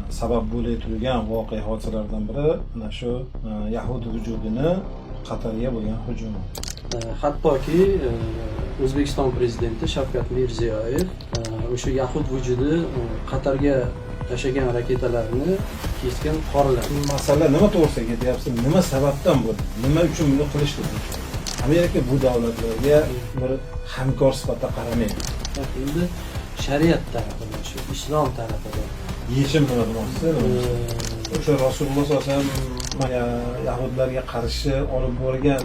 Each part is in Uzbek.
sabab bo'lib turgan voqea hodisalardan biri mana shu Yahud vujudini Qatarga bo'lgan hujumi. Hattoki O'zbekiston prezidenti Shavkat Mirziyoyev o'sha Yahud vujudi Qatarga tashagan raketalarni keskin qoraladi. Masala nima to'g'risida ketyapti? Nima sababdan bo'ldi? Nima uchun buni qilishdi? Amerika bu davlatlarga bir hamkor sifatida qaramaydi. Endi shariat tarafidan, shu islom tarafidan Yechim nima demoqchisiz? O'sha Rasululloh sollallohu alayhi vasallam Yahudlarga qarshi olib borgan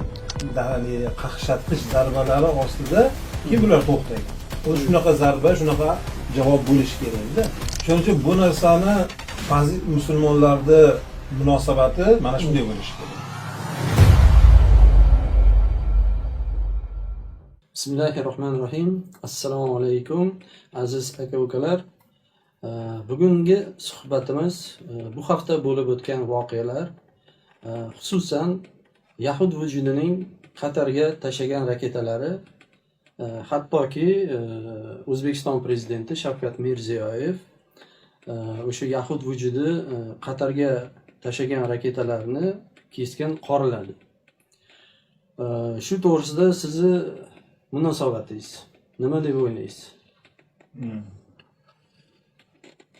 qaqshatqich zarbalari ostida kim bular to'xtagan? O'zi shunaqa zarba, shunaqa javob bo'lishi kerak-da. Shuning uchun bu narsani ba'zi musulmonlarda munosabati mana shunday bo'lishi kerak. Bismillahirrohmanirrohim. Assalomu alaykum aziz aka-ukalar. Bugungi suhbatimiz bu hafta bo'lib o'tgan voqealar, xususan Yahud vujudining Qatarga tashagan raketalari, hattoki O'zbekiston prezidenti Shavkat Mirziyoyev o'sha Yahud vujudi Qatarga tashagan raketalarni keskin qoraladi. Shu to'g'risida sizni munosabatingiz nima deb o'ylaysiz?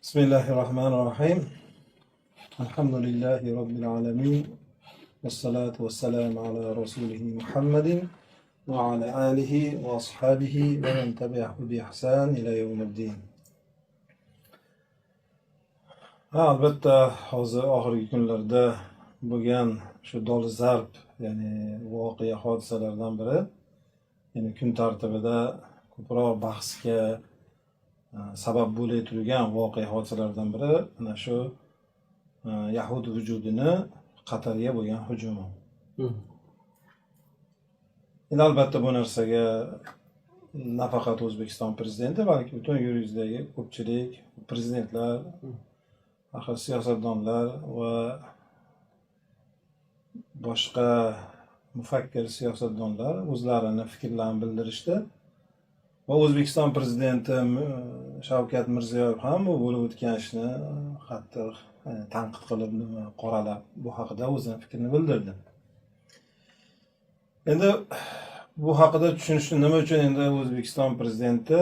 Bismillahirrohmanirrohim. Alhamdulillahi robbil alamin. Vassalatu vassalamu ala rasulihi Muhammadin va ala alihi va ashabihi va man tabi'ahu bi ihsan ila yawmiddin. Albatta hozir oxirgi kunlarda bo'lgan shu dolzarb, ya'ni voqea hodisalardan biri, ya'ni kun tartibida ko'proq bahsga sabab bo'lib turgan voqea hodisalardan biri mana shu Yahud vujudini Qatarga bo'lgan hujumi. Endi albatta bu narsaga nafaqat O'zbekiston prezidenti, balki butun yer yuzidagi ko'pchilik prezidentlar, axir siyosatdonlar va boshqa mufakkir siyosatdonlar o'zlarini fikrlarini bildirishdi. Va O'zbekiston prezidenti Shavkat Mirziyoyev ham bu bo'lib o'tgan ishni qattiq tanqid qilib, qoralab bu haqida o'zining fikrini bildirdi. Endi bu haqida tushunishni nima uchun endi O'zbekiston prezidenti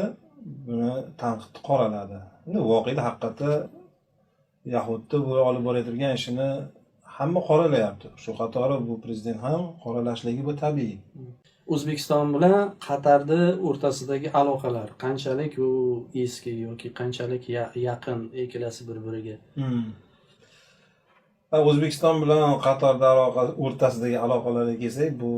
buni tanqidni qoraladi? Endi voqeda haqiqatda Yahudni bu olib borayotgan ishini hamma qoralayapti. Shu qatori bu prezident ham qoralashligi bu tabiiy. O'zbekiston bilan Qatarni o'rtasidagi aloqalar qanchalik u eski yoki qanchalik yaqin ikkalasi bir-biriga? O'zbekiston bilan Qatarda o'rtasidagi aloqalarga kelsak, bu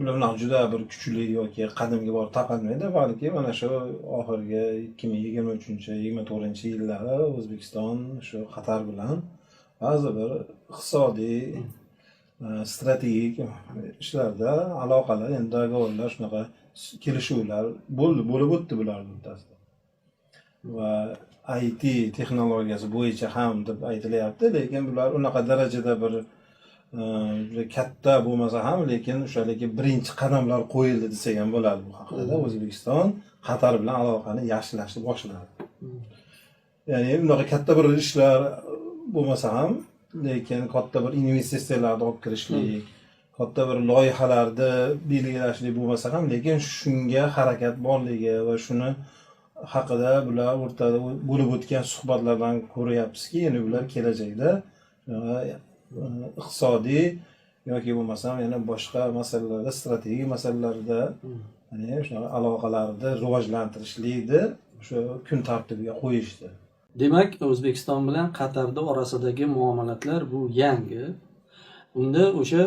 bilan juda bir kuchli yoki qadimga borib taqalmaydi, balki mana shu oxirgi 2023-24-yillari O'zbekiston shu Qatar bilan ba'zi bir iqtisodiy, strategik ishlarda aloqalar, endi dogovorlar, shunaqa kelishuvlar bo'lib o'tdi bular o'rtasida. Va IT texnologiyasi bo'yicha ham deb aytilyapti, lekin bular unaqa darajada bir katta bo'lmasa ham, lekin o'shaligi birinchi qadamlar qo'yildi desak ham bo'ladi bu haqida. O'zbekiston Qatar bilan aloqani yaxshilashni boshladi. Ya'ni unaqa katta bir ishlar bo'lmasa ham, lekin katta bir investitsiyalarni olib kirishlik, katta bir loyihalarni belgilashlik bo'lmasa ham, lekin shunga harakat borligi va shuni haqida bular o'rtada bo'lib o'tgan suhbatlardan ko'ryapmizki, endi bular kelajakda iqtisodiy yoki bo'lmasam yana boshqa masalalarda, strategik masalalarda ya'ni shunaqa aloqalarni rivojlantirishlikni shu kun tartibiga qo'yishdi. Demak, O'zbekiston bilan Qatarda orasidagi muomalatlar bu yangi. Unda o'sha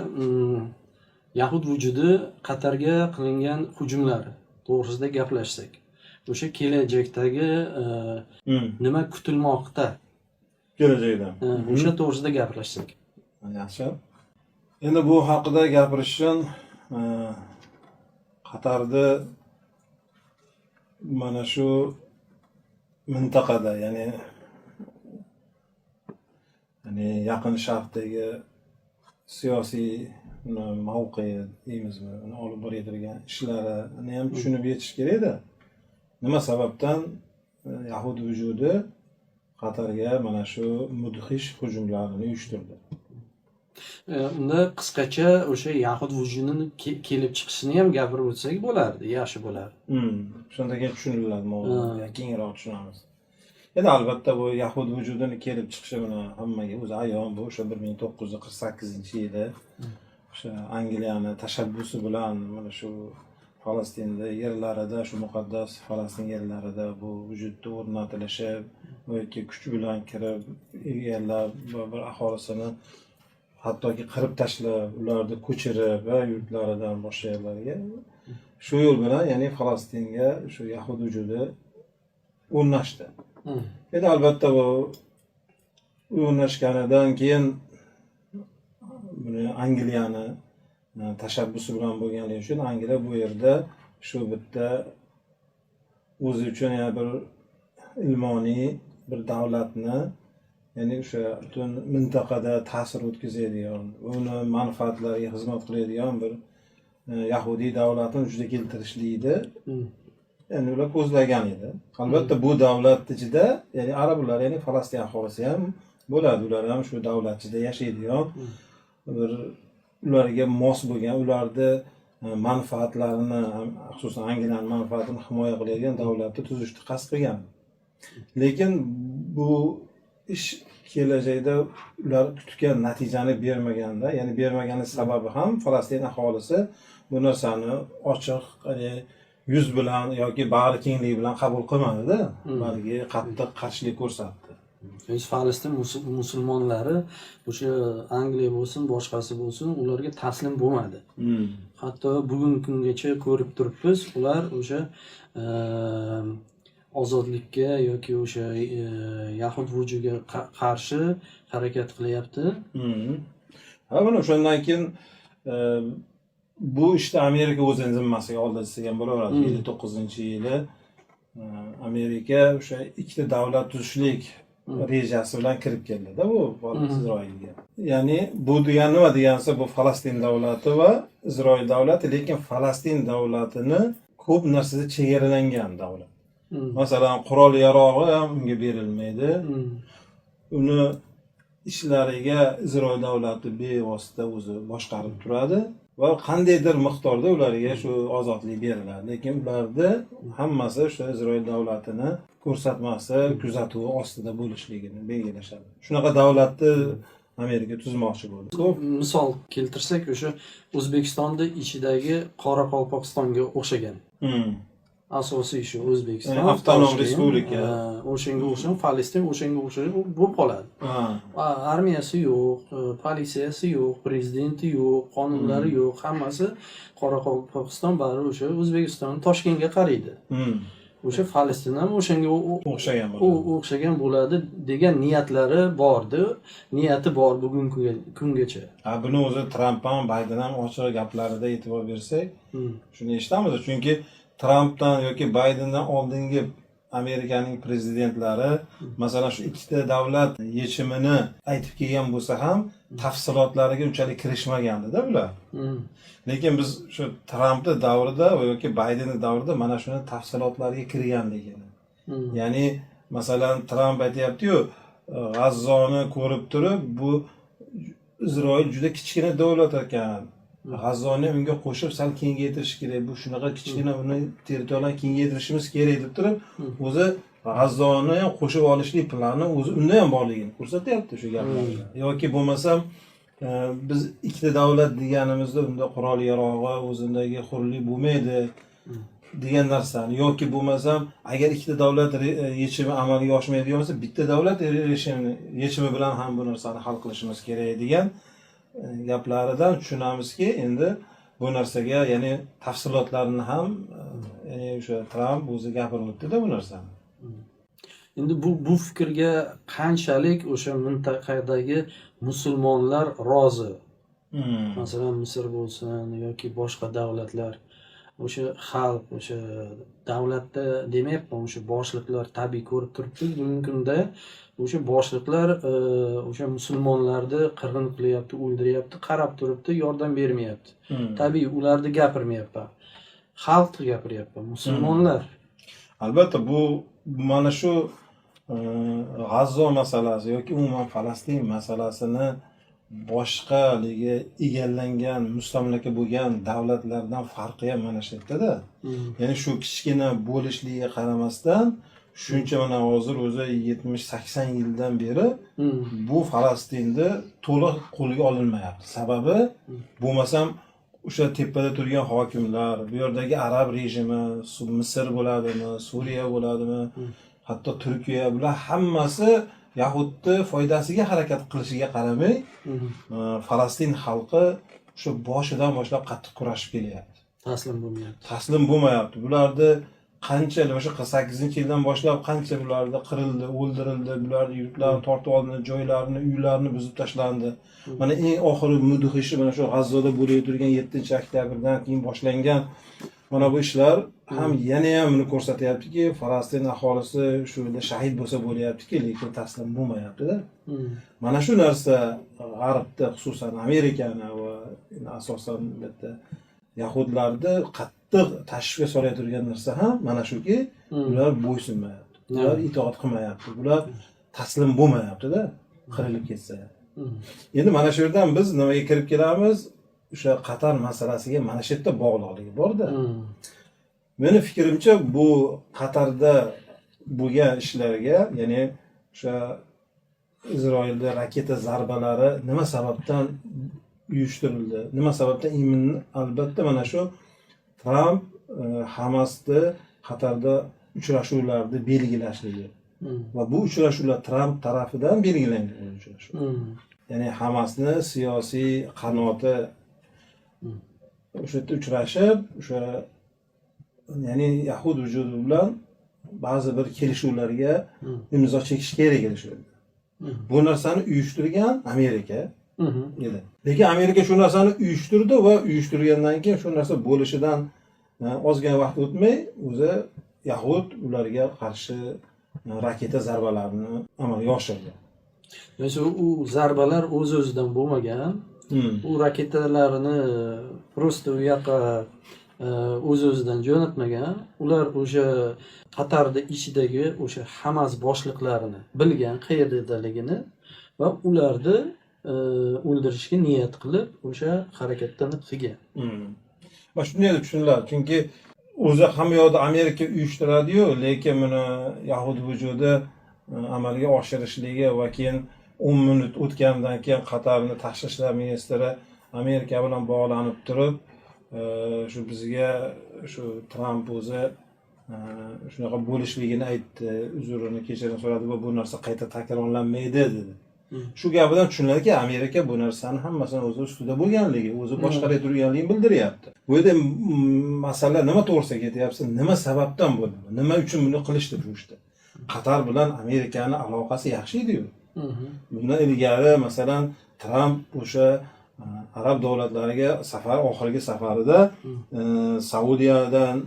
Yahud vujudi Qatarga qilingan hujumlar to'g'risida gaplashsak, o'sha kelajakdagi nima kutilmoqda? Kelajakdan. O'sha to'g'risida gaplashsak. Yaxshi. Endi bu haqida gapirish uchun Qatarda mana shu mintaqada, ya'ni Yaqin Sharqdagi siyosiy mavqe deymizmi, uni olib borayotgan ishlarini ham tushunib yetish kerak-da. Nima sababdan Yahud vujudi Qatarga mana shu mudhish hujumlarni uyushtirdi. Unda qisqacha o'sha yahud vujudini kelib chiqishini ham gapirib o'tsak bo'lardi, yaxshi bo'lardi. Shundan keyin tushuniladi, keyinroq tushunamiz. Endi albatta bu yahud vujudini kelib chiqishi bilan hammaga o'zi ayon. Bu o'sha 1948-yili o'sha Angliyani tashabbusi bilan mana shu Falastinda yerlarida, shu muqaddas Falastin yerlarida bu vujudni o'rnatilishi yoki kuch bilan kirib egallab bir aholisini hattoki qirib tashlab, ularni ko'chirib va yurtlaridan boshqa yerlarga shu yo'l bilan, ya'ni Falastinga shu yahud vujudi o'rnashdi. Endi albatta bu o'rnashganidan keyin buni Angliyani tashabbusi bilan bo'lganligi uchun Angliya bu yerda shu bitta o'zi uchun yana bir ilmoniy bir davlatni, ya'ni o'sha butun mintaqada ta'sir o'tkazadigan, uni manfaatlariga xizmat qiladigan bir yahudiy davlatini juda keltirishlikni ya'ni ular ko'zlagan edi. Albatta bu davlat ichida, ya'ni arablar, ya'ni Falastin aholisi ham bo'ladi. Ular ham shu davlat ichida yashaydigan, bir ularga mos bo'lgan, ularni manfaatlarini, xususan Angliyaning manfaatini himoya qiladigan davlatni tuzishni qasd qilgan. Lekin bu ish kelajakda ular kutgan natijani bermaganda, ya'ni bermagani sababi ham Falastin aholisi bu narsani ochiq, yuz bilan yoki bag'ri kengligi bilan qabul qilmadi-da, balki qattiq qarshilik ko'rsatdi. Falastin musulmonlari o'sha Angliya bo'lsin, boshqasi bo'lsin, ularga taslim bo'lmadi. Hatto bugungi kungacha ko'rib turibmiz, ular o'sha ozodlikka yoki o'sha yahud vujudiga qarshi harakat qilyapti. Ha, mana o'shandan keyin bu ishni Amerika o'zining zimmasiga oldi desak ham bo'laveradi. 59-yili Amerika o'sha ikkita davlat tuzishlik rejasi bilan kirib keldi-da bu Isroilga. Ya'ni bu degani nima degansa, bu Falastin davlati va Isroil davlati, lekin Falastin davlatini ko'p narsada chegaralangan davlat. Masalan, qurol yarog'i ham unga berilmaydi. Uni ishlariga Isroil davlati bevosita o'zi boshqarib turadi va qandaydir miqdorda ularga shu ozodlik beriladi. Lekin ularda hammasi o'sha Isroil davlatini ko'rsatmasi, kuzatuvi ostida bo'lishligini belgilashadi. Shunaqa davlatni Amerika tuzmoqchi bo'ldi. Misol keltirsak, o'sha O'zbekistonda ichidagi Qoraqalpog'istonga o'xshagan. Asosiy shu O'zbekiston avtonom respublika. O'shanga o'xshagan Falastin o'shanga o'xshagan bo'lib qoladi. Armiyasi yo'q, politsiyasi yo'q, prezidenti yo'q, qonunlari yo'q, hammasi Qoraqalpog'iston bari o'sha O'zbekiston Toshkentga qaraydi. O'sha Falastin ham o'shanga o'xshagan bo'ladi degan niyatlari bordi, niyati bor bugungi kungacha. Buni o'zi Tramp ham, Bayden ham ochiq gaplarida e'tibor bersak, shuni eshitamiz. Chunki Trampdan yoki Baydendan oldingi Amerikaning prezidentlari masalan shu ikkita davlat yechimini aytib kelgan bo'lsa ham tafsilotlariga unchalik kirishmagandi-da ular. Lekin biz shu Trampning davrida yoki Baydenning davrida mana shuni tafsilotlariga kirganligini. Ya'ni masalan Tramp aytayapti-yu, G'azzoni ko'rib turib, bu Isroil juda kichkina davlat ekan. G'azzoni unga qo'shib sal kengaytirish kerak. Bu shunaqa kichkina, uni territoriyani kengaytirishimiz kerak deb turib, o'zi G'azzoni ham qo'shib olishlik plani o'zi unda ham borligini ko'rsatyapti shu gaplarga. Yoki bo'lmasam biz ikkita davlat deganimizda unda qurol yarog'i o'zindagi hurlik bo'lmaydi degan narsani, yoki bo'lmasam agar ikkita davlat yechimi amalga oshmaydigan bo'lsa, bitta davlat yechimi bilan ham bu narsani hal qilishimiz kerak degan gaplaridan tushunamizki, endi bu narsaga, ya'ni tafsilotlarini ham ya'ni o'sha Tramp o'zi gapirib o'tdi-da bu narsani. Endi bu fikrga qanchalik o'sha mintaqadagi musulmonlar rozi? Masalan, Misr bo'lsin yoki boshqa davlatlar, o'sha xalq, o'sha davlatda demayapman, o'sha boshliqlar tabiiy ko'rib turibdi, bugungi kunda o'sha boshliqlar o'sha musulmonlarni qirg'in qilyapti, o'ldiryapti, qarab turibdi, yordam bermayapti. Tabiiy ularni gapirmayapman. Xalq gapiryapman, musulmonlar. Albatta bu mana shu G'azzo masalasi yoki umuman Falastin masalasini boshqa haligi egallangan, mustamlaka bo'lgan davlatlardan farqi ham mana shu yerdada. Ya'ni shu kichkina bo'lishligiga qaramasdan shuncha mana hozir o'zi 70-80 yildan beri bu Falastinni to'liq qo'lga olinmayapti. Sababi bo'lmasam o'sha tepada turgan hokimlar, bu yerdagi arab rejimi, Misr bo'ladimi, Suriya bo'ladimi, hatto Turkiya, bular hammasi Yahudni foydasiga harakat qilishiga qaramay, Falastin xalqi shu boshidan boshlab qattiq kurashib kelyapti. Taslim bo'lmayapti. Bularni qancha o'sha 48-yildan boshlab qancha bularda qirildi, o'ldirildi, bularning yurtlari tortib olindi, joylarini, uylarini buzib tashlandi. Mana eng oxiri mudhishi mana shu G'azzoda bo'lib turgan 7-oktyabrdan keyin boshlangan mana bu ishlar ham yana ham buni ko'rsatyaptiki, Falastin aholisi shu yerda shahid bo'lsa bo'layaptiki, lekin taslim bo'lmayapti-da. Mana shu narsa G'arbda, xususan Amerikani va asosan bitta yahudlarni qattiq tashvishga solayotgan narsa ham mana shuki, ular bo'ysunmayapti. Ular itoat qilmayapti. Bular taslim bo'lmayapti-da, qirilib ketsa. Endi mana shu yerdan biz nimaga kirib kelamiz? O'sha Qatar masalasiga mana shu yerda bog'liqligi bor-da. Meni fikrimcha bu Qatarda bo'lgan ishlarga, ya'ni o'sha Isroilda raketa zarbalari nima sababdan uyushtirildi? Nima sababdan? Albatta mana shu Tramp Hamasni Qatarda uchrashuvlarni belgilashligi va bu uchrashuvlar Tramp tarafidan belgilangan uchrashuv. Ya'ni Hamasni siyosiy qanoti o'sha yerda uchrashib, o'sha ya'ni Yahud vujudi bilan ba'zi bir kelishuvlarga imzo chekish kerak edi shu yerda. Bu narsani uyushtirgan Amerika edi. Lekin Amerika shu narsani uyushtirdi va uyushtirgandan keyin shu narsa bo'lishidan ozgina vaqt o'tmay o'zi Yahud ularga qarshi raketa zarbalarini amalga oshirdi. Mesela u zarbalar o'z-o'zidan bo'lmagan. U raketalarni prosta u yoqqa o'z-o'zidan jo'natmagan. Ular o'sha Qatarda ichidagi o'sha Hamas boshliqlarini bilgan qayerdaligini va ularni o'ldirishga niyat qilib o'sha harakatni qilgan. Mana shunday tushuniladi. Chunki o'zi hamma yoqda Amerika uyushtiradi-yu, lekin buni Yahud vujudi amalga oshirishligi va keyin 10 minut o'tgandan keyin Qatarning tashqi ishlar ministri Amerika bilan bog'lanib turib, shu bizga shu Tramp o'zi shunaqa bo'lishligini aytdi, uzrini kechirim so'radi va bu narsa qayta takrorlanmaydi dedi. Shu gapidan tushuniladiki, Amerika bu narsani hammasini o'zi ustida bo'lganligi, o'zi boshqarib turganligini bildiryapti. Bu yerda masala nima to'g'risida ketyapti? Nima sababdan bo'ldi? Nima uchun buni qilishdi bu ishda? Qatar bilan Amerikaning aloqasi yaxshi edi-yu. Bundan ilgari masalan Tramp o'sha arab davlatlariga oxirgi safarida Saudiyadan,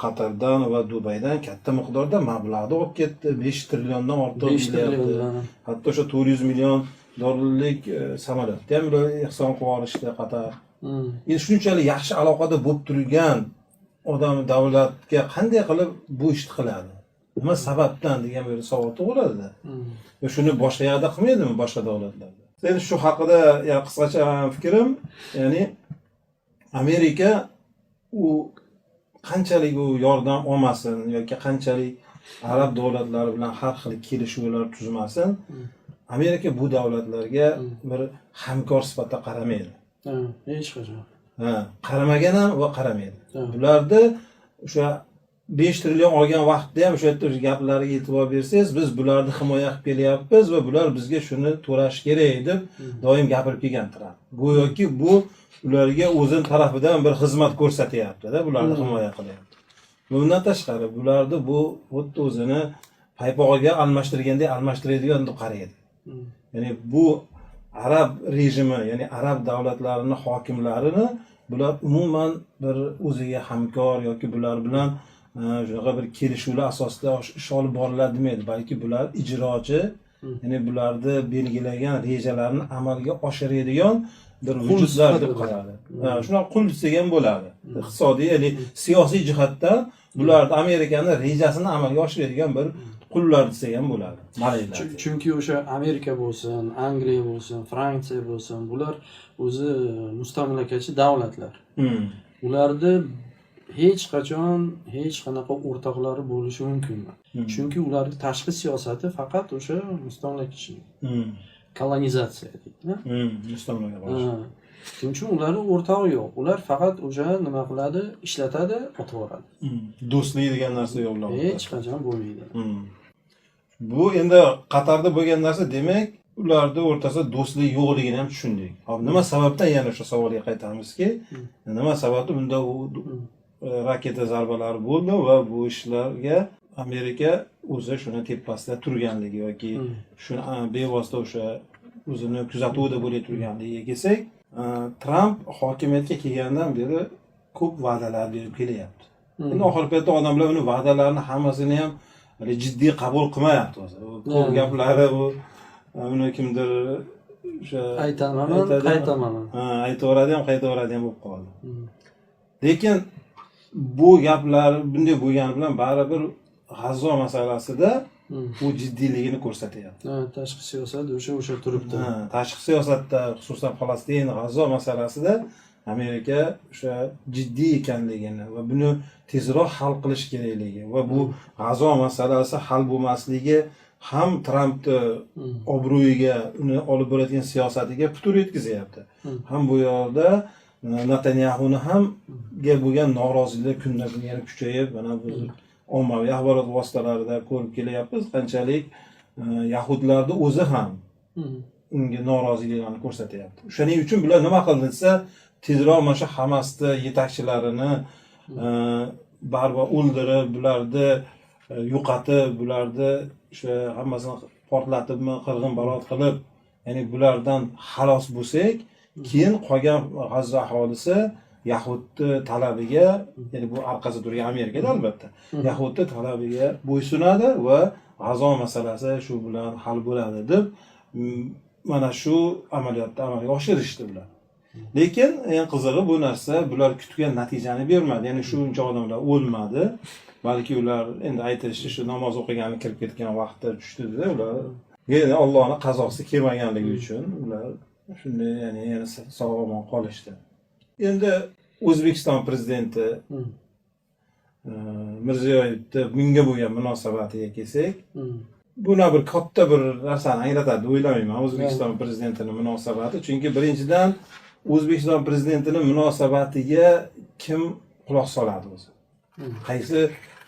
Qatardan va Dubaydan katta miqdorda mablag'ni olib ketdi. 5 trilliondan ortiq deyapti. Hatto o'sha 400 million dollarlik samolyotni ham ehson qilib olishdi Qatar. Endi shunchalik yaxshi aloqada bo'lib turgan odam davlatga qanday qilib bu ishni qiladi? Nima sababdan degan bir savol tug'iladi. Shuni boshqa yerda qilmaydimi boshqa davlatlarda? Endi shu haqida qisqacha fikrim, ya'ni Amerika u qanchalik u yordam olmasin yoki qanchalik arab davlatlari bilan har xil kelishuvlar tuzmasin, Amerika bu davlatlarga bir hamkor sifatida qaramaydi. Hech qachon. Qaramagan ham va qaramaydi. Bularni o'sha 5 trillion olgan vaqtda ham o'sha yerda gaplariga e'tibor bersangiz, biz bularni himoya qilib kelyapmiz va bular bizga shuni to'lash kerak deb doim gapirib kelgan Tramp. Go'yoki bu ularga o'zining tarafidan bir xizmat ko'rsatyapti-da, bularni himoya qilyapti. Bundan tashqari bularni bu xuddi o'zini paypog'iga almashtirgandek almashtiradigan deb qaraydi. Ya'ni bu arab rejimi, ya'ni arab davlatlarining hokimlarini bular umuman bir o'ziga hamkor yoki bular bilan shunaqa bir kelishuvlar asosida ish olib boriladi demaydi, balki bular ijrochi, ya'ni bularni belgilagan rejalarini amalga oshiradigan bir vujudlar deb qaradi. Shunaqa qul desak ham bo'ladi. Iqtisodiy, ya'ni siyosiy jihatdan bular Amerikaning rejasini amalga oshiradigan bir qullar desak ham bo'ladi. Maliklar. Chunki o'sha Amerika bo'lsin, Angliya bo'lsin, Fransiya bo'lsin, bular o'zi mustamlakachi davlatlar. Ularda hech qachon hech qanaqa o'rtoqlari bo'lishi mumkin emas. Chunki ularning tashqi siyosati faqat o'sha mustamlakachilik. Kolonizatsiya deydi. Mustamlaka bo'lish. Shuning uchun ularning o'rtog'i yo'q. Ular faqat o'sha nima qiladi, ishlatadi, otib yuboradi. Do'stlik degan narsa yo'q ularda. Hech qachon bo'lmaydi. Bu endi Qatarda bo'lgan narsa, demak, ularning o'rtasida do'stlik yo'qligini ham tushundik. Hop, nima sababdan yana o'sha savolga qaytamizki, nima sababdan bunda raketa zarbalari bo'ldi va bu ishlarga Amerika o'zi shuni tepasida turganligi yoki shuni bevosita o'sha o'zini kuzatuvida bo'lib turganligiga kelsak, Tramp hokimiyatga kelgandan beri ko'p va'dalar berib kelyapti. Endi oxirgi paytda odamlar uni va'dalarini hammasini ham jiddiy qabul qilmayapti o'zi. Ko'p gaplari uni kimdir o'sha aytaman, qaytaman. Aytaveradi ham, qaytaveradi ham bo'lib qoldi. Lekin bu gaplar bunday bo'lgani bilan baribir G'azzo masalasida u jiddiyligini ko'rsatyapti. Tashqi siyosat o'sha turibdi. Tashqi siyosatda, xususan Falastin, G'azzo masalasida Amerika o'sha jiddiy ekanligini va buni tezroq hal qilish kerakligi va bu G'azzo masalasi hal bo'lmasligi ham Trampni obro'yiga, uni olib borayotgan siyosatiga putur yetkazyapti. Ham bu yoqda Netanyahuni hamga bo'lgan norozilik kundan-kun yana kuchayib, mana biz ommaviy axborot vositalarida ko'rib kelyapmiz, qanchalik yahudlarning o'zi ham unga noroziliklarni ko'rsatyapti. Shuning uchun bular nima qildi desa, tezroq mana shu Hamasni yetakchilarini baribir o'ldirib, bularni yo'qotib, bularni o'sha hammasini portlatibmi, qirg'in-barot qilib, ya'ni bulardan xalos bo'lsak, keyin qolgan G'azzo aholisi Yahudni talabiga, ya'ni bu orqasida turgan Amerikada albatta, Yahudni talabiga bo'ysunadi va G'azzo masalasi shu bilan hal bo'ladi deb mana shu amaliyotni amalga oshirishdi bular. Lekin eng qizig'i bu narsa bular kutgan natijani bermadi. Ya'ni shuncha odamlar o'lmadi. Balki ular endi aytilishi shu namoz o'qiganini kirib ketgan vaqtda tushdi-da, ular yana Allohning qazosi kelmaganligi uchun ular shunday yana sog'-omon qolishdi. Endi O'zbekiston prezidenti Mirziyoyevning bunga bo'lgan munosabatiga kelsak, buni bir katta bir narsani anglatadi deb o'ylamayman O'zbekiston prezidentining munosabati. Chunki birinchidan O'zbekiston prezidentining munosabatiga kim quloq soladi o'zi? Qaysi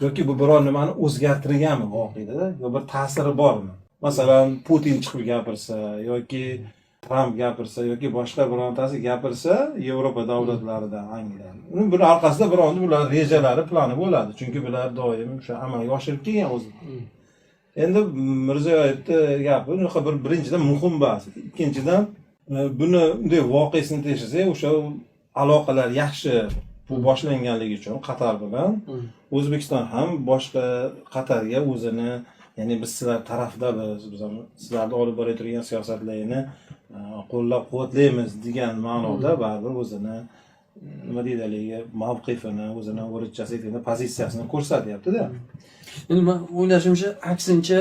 yoki bu biror nimani o'zgartirganmi voqeda, yo bir ta'siri bormi? Masalan, Putin chiqib gapirsa yoki Tramp gapirsa yoki boshqa birontasi gapirsa, Yevropa davlatlaridan, Angliyadan. Buning orqasida birovning bular rejalari, plani bo'ladi. Chunki bular doim o'sha amalga oshirib kelgan o'zi. Endi Mirziyoyevning gapi birinchidan muhim bas. Ikkinchidan buni bunday voqeasini tekshirsek, o'sha aloqalar yaxshi bu boshlanganligi uchun Qatar bilan O'zbekiston ham boshqa Qatarga o'zini, ya'ni biz sizlar tarafdamiz, biz sizlarni olib borayotgan siyosatlarini qo'llab-quvvatlaymiz degan ma'noda baribir o'zini nima deydi, mavqifini, o'zini o'rnichasini, pozitsiyasini ko'rsatyapti-da. Endi men o'ylashimcha, aksincha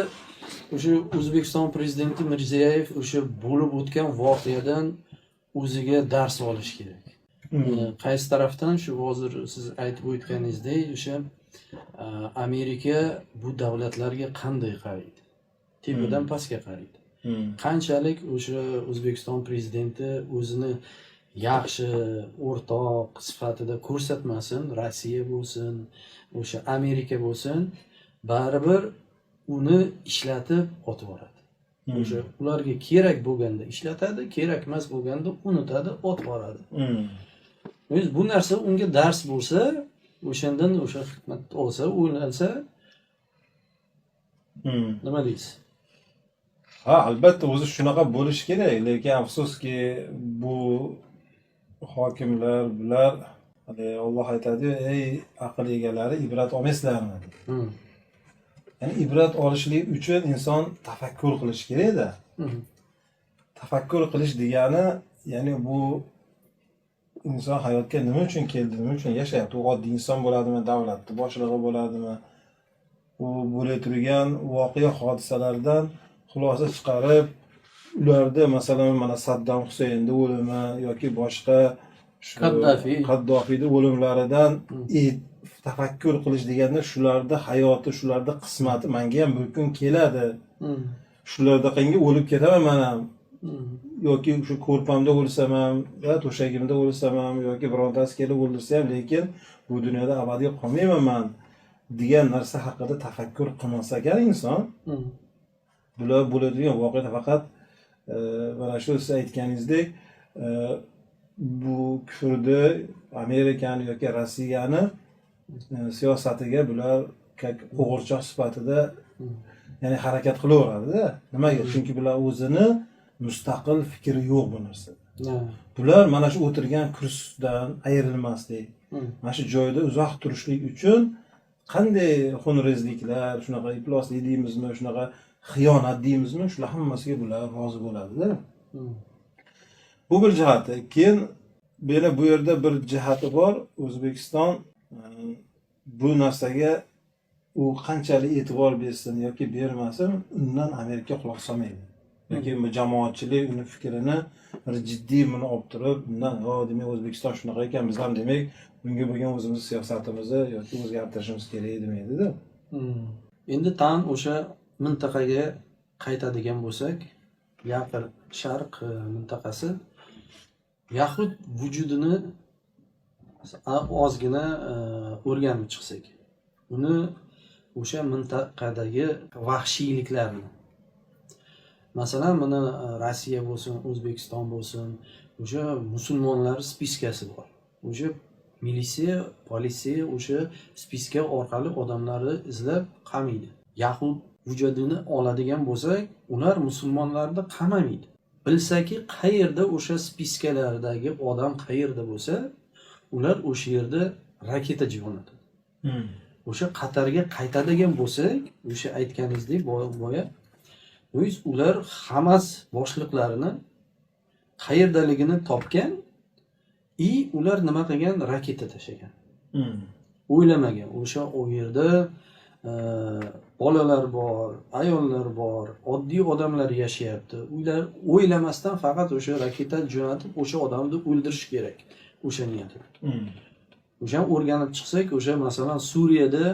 o'sha O'zbekiston prezidenti Mirziyoyev o'sha bo'lib o'tgan voqeadan o'ziga dars olish kerak. Qaysi tarafdan shu hozir siz aytib o'tganingizdek, o'sha Amerika bu davlatlarga qanday qaraydi? Tepadan pastga qaraydi. Qanchalik o'sha O'zbekiston prezidenti o'zini yaxshi o'rtoq sifatida ko'rsatmasin, Rossiya bo'lsin, o'sha Amerika bo'lsin, baribir uni ishlatib otib yuboradi. O'sha ularga kerak bo'lganda ishlatadi, kerak emas bo'lganda unutadi, otib yuboradi. Bu narsa unga dars bo'lsa, o'shandan o'sha hikmat olsa, o'ylansa, nima deysiz? Albatta o'zi shunaqa bo'lishi kerak, lekin afsuski bu hokimlar bular Alloh aytadi, ey aql egalari, ibrat olmaysizlarmi? Ya'ni ibrat olishlik uchun inson tafakkur qilish kerak-da. Tafakkur qilish degani, ya'ni bu inson hayotga nima uchun keldi, nima uchun yashayapti? U oddiy inson bo'ladimi, davlatning boshlig'i bo'ladimi? u bo'lib turgan voqea hodisalardan xulosa chiqarib, ularda masalan mana Saddam Husaynning o'limi yoki boshqa shu Qaddofiyning o'limlaridan tafakkur qilish deganda shularda hayoti, shularda qismati menga ham bir kun keladi. Shularda qanga o'lib ketaman men ham. Yoki shu ko'rpamda o'lsam ham, va to'shagimda o'lsam ham yoki birontasi kelib o'ldirsa ham, lekin bu dunyoda abadiy qolmayman men degan narsa haqida tafakkur qilmasa agar inson, bular bo'ladigan voqea faqat mana shu siz aytganingizdek bu kufrni Amerikani yoki Rossiyani siyosatiga bular qo'g'irchoq sifatida ya'ni harakat qilaveradi-da. Nimaga? Chunki bular o'zini mustaqil fikri yo'q bu narsada. Bular mana shu o'tirgan kursidan ayrilmaslik, mana shu joyda uzoq turishlik uchun qanday xunrezliklar, shunaqa ifloslik deymizmi, shunaqa xiyonat deymizmi, shular hammasiga bular rozi bo'ladi-da. Bu bir jihati. Keyin yana bu yerda bir jihati bor. O'zbekiston bu narsaga u qanchalik e'tibor bersin yoki bermasin, undan Amerika quloq solmaydi. Yoki jamoatchilik uni fikrini bir jiddiy buni olib turib, undan demak O'zbekiston shunaqa ekan, biz ham demak bunga bo'lgan o'zimiz siyosatimizni yoki o'zgartirishimiz kerak demaydi-da. Endi tan o'sha mintaqaga qaytadigan bo'lsak, Yaqin Sharq mintaqasi yahud vujudini ozgina o'rganib chiqsak, uni o'sha mintaqadagi vahshiyliklarni, masalan, mana Rossiya bo'lsin, O'zbekiston bo'lsin, o'sha musulmonlar spiskasi bor. O'sha militsiya, politsiya o'sha spiska orqali odamlarni izlab qamaydi. Yahud vujudini oladigan bo'lsak, ular musulmonlarni qamamaydi. Bilsaki, qayerda o'sha spiskalardagi odam qayerda bo'lsa, ular o'sha yerda raketa jo'natadi. O'sha Qatarga qaytadigan bo'lsak, o'sha aytganingizdek boya, ular Hamas boshliqlarini qayerdaligini topgan, ular nima qilgan? Raketa tashagan. O'ylamagan. O'sha u yerda bolalar bor, ayollar bor, oddiy odamlar yashayapti. Ular o'ylamasdan faqat o'sha raketa jo'natib o'sha odamni o'ldirish kerak. O'sha niyati. O'sha o'rganib chiqsak, o'sha masalan Suriyada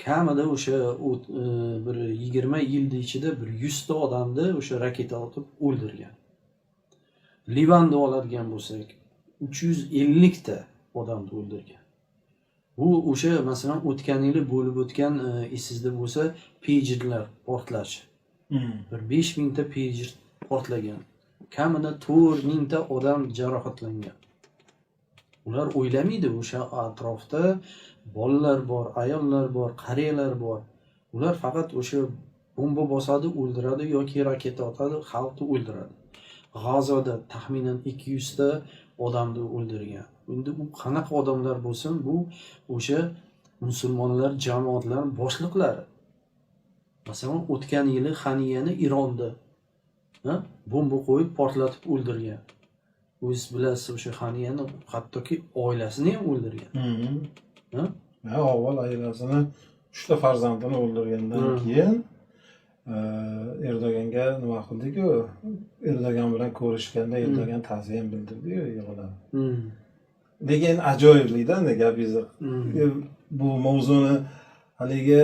kamida o'sha bir 20 yil ichida bir 100 ta odamni o'sha raketa otib o'ldirgan. Livanda oladigan bo'lsak, 350 ta odamni o'ldirgan. Bu o'sha masalan o'tgan yili bo'lib o'tgan esingizda bo'lsa, pagerlar portlashi. Bir 5000 ta pager portlagan. Kamida 4000 ta odam jarohatlangan. Ular o'ylamaydi, o'sha atrofda bolalar bor, ayollar bor, qariyalar bor. Ular faqat o'sha bomba bosadi, o'ldiradi yoki raketa otadi, xalqni o'ldiradi. G'azoda taxminan 200 ta odamni o'ldirgan. Endi u qanaqa odamlar bo'lsin, bu o'sha musulmonlar jamoatlar boshliqlari. Masalan, o'tgan yili Xaniyani Ironda bomba qo'yib portlatib o'ldirgan. O'z bilasiz, o'sha Xaniyani hattoki oilasini ham o'ldirgan. Avval oilasini 3 ta farzandini o'ldirgandan keyin Erdo'g'anga nima qildi-ku? Erdo'g'an bilan ko'rishganda Erdo'g'an ta'ziya bildirdi-ku, yig'lab. Lekin ajoyiblikda gapingiz. Bu mavzuni haligi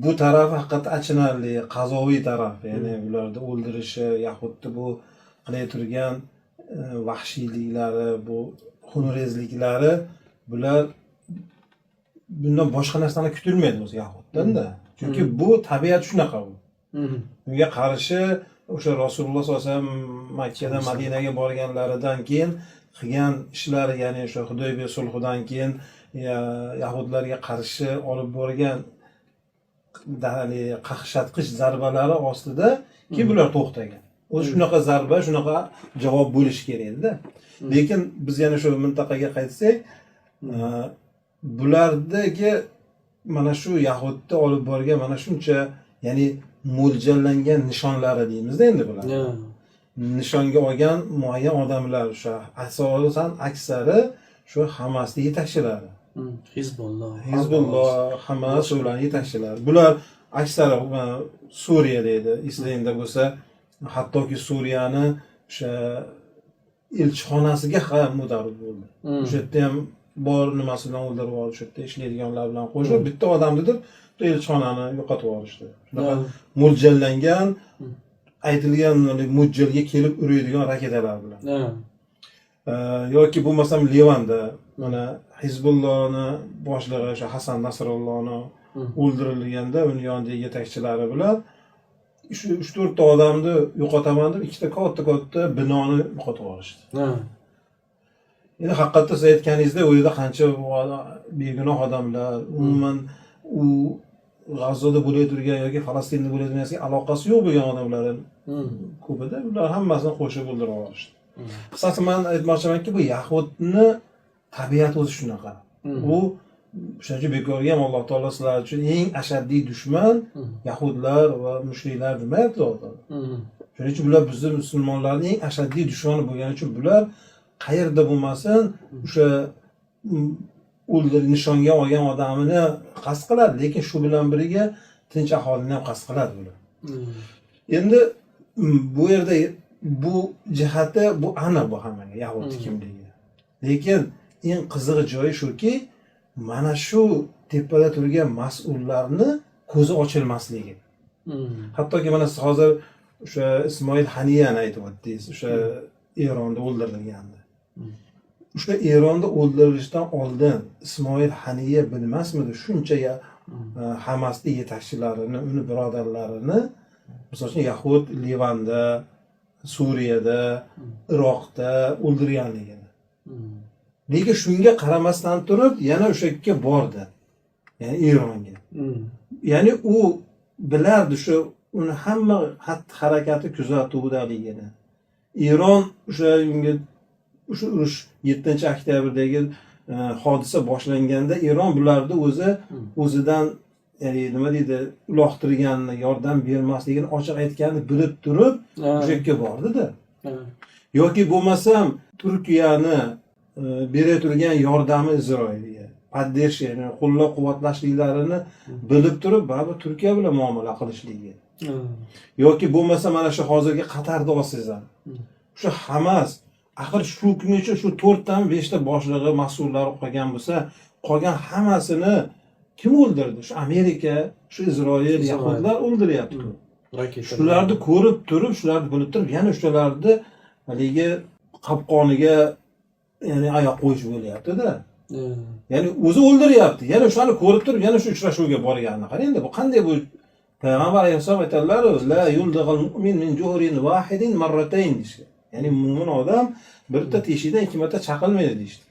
bu taraf haqiqat achinarli, qazoviy taraf, ya'ni ularni o'ldirishi, yahudni bu qilay turgan vahshiyliklari, bu xunrezliklari, bular bundan boshqa narsani kutilmaydi o'zi yahuddan-da. Chunki bu tabiat shunaqa bu. Bunga qarshi o'sha Rasululloh sollallohu alayhi vasallam Makkadan Madinaga borganlaridan keyin qilgan ishlari, ya'ni o'sha Hudaybiya sulhidan keyin yahudlarga qarshi olib borgan qaqshatqich zarbalari ostida keyin bular to'xtagan. O'zi shunaqa zarba, shunaqa javob bo'lishi kerak edi-da. Lekin biz yana shu mintaqaga qaytsak, bulardagi mana shu yahudni olib borgan mana shuncha, ya'ni mo'ljallangan nishonlari deymiz-da endi bular. Nishonga olgan muayyan odamlar, o'sha asosan aksari shu Hamasning yetakchilari. Hizbulloh, Hamas ularning yetakchilari. Bular aksari Suriyada edi. Eslangda bo'lsa, hattoki Suriyani o'sha elchixonasiga ham mudarris bo'ldi. O'sha yerda ham bor nimasi bilan o'ldirib yubordi, o'sha yerda ishlaydiganlar bilan qo'shib bitta odamnidir elchixonani yo'qotib yuborishdi. Shunaqa mo'ljallangan, aytilgan mo'ljalga kelib uradigan raketalar bilan. Yoki bo'lmasam Livanda mana Hizbullohni boshlig'i o'sha Hasan Nasrallohni o'ldirilganda uni yonidagi yetakchilari bilan 3-4 ta odamni yo'qotaman deb ikkita katta binoni yo'qotib yuborishdi. Endi haqiqatda siz aytganingizdek, u yerda qancha begunoh odamlar, umuman u G'azzoda bo'lib turgan yoki Falastinda bo'lib turgan aloqasi yo'q bo'lgan odamlar ham ko'pida, ular hammasini qo'shib o'ldirib yuborishdi. Qisqasi men aytmoqchimanki, bu Yahudni tabiati o'zi shunaqa. U o'shancha bekorga ham Alloh taolo sizlar uchun eng ashaddiy dushman Yahudlar va mushriklar demayapti Alloh. Shuning uchun bular bizning musulmonlarning eng ashaddiy dushmani bo'lgani uchun bular qayerda bo'lmasin o'sha nishonga olgan odamini qasd qiladi, lekin shu bilan birga tinch aholini ham qasd qiladi bular. Endi bu yerda bu jihati bu aniq bu hammaga Yahud kimligi. Lekin eng qizig'i joyi shuki, mana shu tepada turgan mas'ullarni ko'zi ochilmasligi. Hattoki mana siz hozir o'sha Ismoil Haniyani aytyapsiz, o'sha Eronda o'ldirilgandi. O'sha Eronda o'ldirilishdan oldin Ismoil Haniya bilmasmidi shuncha Hamasning yetakchilarini, uni birodarlarini, masalan, Yahud Livanda, Suriyada, Iroqda o'ldirganligini. Lekin shunga qaramasdan turib, yana o'sha yerga bordi. Ya'ni Eronga. Ya'ni u bilardi shu uni hamma harakati kuzatuvdaligini. Eron o'sha urush 7-oktyabrdagi hodisa boshlanganda Eron bularni o'zidan nima deydi, uloqtirganini, yordam bermasligini ochiq aytganini bilib turib, o'sha yerga bordi-da. Yoki bo'lmasam Turkiyani berib turgan yordami Isroilga, podдержка, qo'llab-quvvatlashliklarini bilib turib, baribir Turkiya bilan muomala qilishligi. Yoki bo'lmasa mana shu hozirgi Qatarda olsangiz ham. O'sha Hamas axir shu kunga uchun shu 4 dan 5 ta boshlig'i, mas'ullari qolgan bo'lsa, qolgan hammasini kim o'ldirdi? Shu Amerika, shu Isroil, Yahudlar o'ldiryapti. Shularni ko'rib turib, shularni bilib turib, yana shularni haligi qopqoniga ya'ni oyoq qo'yish bo'lyapti-da. Ya'ni o'zi o'ldiryapti. Yana shuni ko'rib turib, yana shu uchrashuvga borganini qarang. Endi bu qanday bu Payg'ambar alayhisalom aytadilar, la yuldag'al mu'min min juhrin wahidin marratayn deyishdi. Ya'ni mo'min odam bitta teshikdan 2 marta chaqilmaydi deyishdi.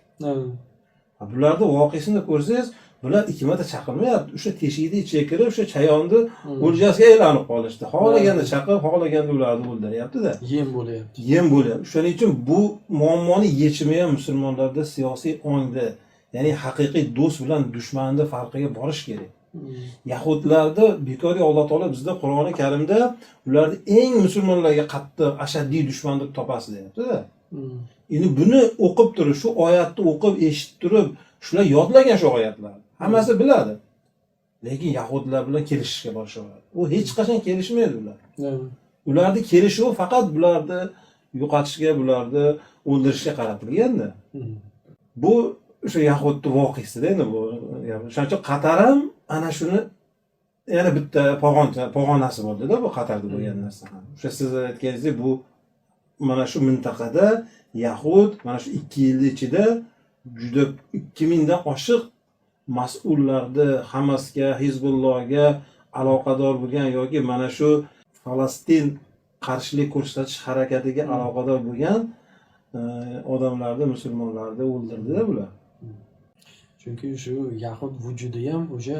Bularning voqeasini ko'rsangiz, bular 2 marta chaqilmayapti. O'sha teshikning ichiga kirib, o'sha chayonni o'ljasiga aylanib qolishdi. Xohlaganda chaqib, xohlaganda ularni o'ldiryapti-da. Yem bo'lyapti. Yem bo'lyapti. Shuning uchun bu muammoning yechimi ham musulmonlarda siyosiy ongda, ya'ni haqiqiy do'st bilan dushmanning farqiga borish kerak. Yahudlarda bekorga Alloh taolo bizda Qur'oni Karimda ularni eng musulmonlarga qattiq ashaddiy dushman deb topasiz deyapti-da. Endi buni o'qib turib, shu oyatni o'qib eshitib turib, shular yodlagan shu oyatlarni. Hammasi biladi. Lekin Yahudlar bilan kelishishga boshlaydi. U hech qachon kelishmaydi ular. Ularni kelishuvi faqat bularni yo'qotishga, bularni o'ldirishga qaratilganda. Bu o'sha Yahudning voqeasida endi bu. Shuning uchun Qatar ham ana shuni yana bitta pog'onasi bo'ldi-da, bu Qatarda bo'lgan narsa ham. O'sha siz aytganingizdek, bu mana shu mintaqada Yahud mana shu 2 yil ichida juda 2000 dan oshiq mas'ullarni Hamasga, Hizbullohga aloqador bo'lgan yoki mana shu Falastin qarshilik ko'rsatish harakatiga aloqador bo'lgan odamlarni, musulmonlarni o'ldirdi-da bular. Chunki shu Yahud vujudi ham o'sha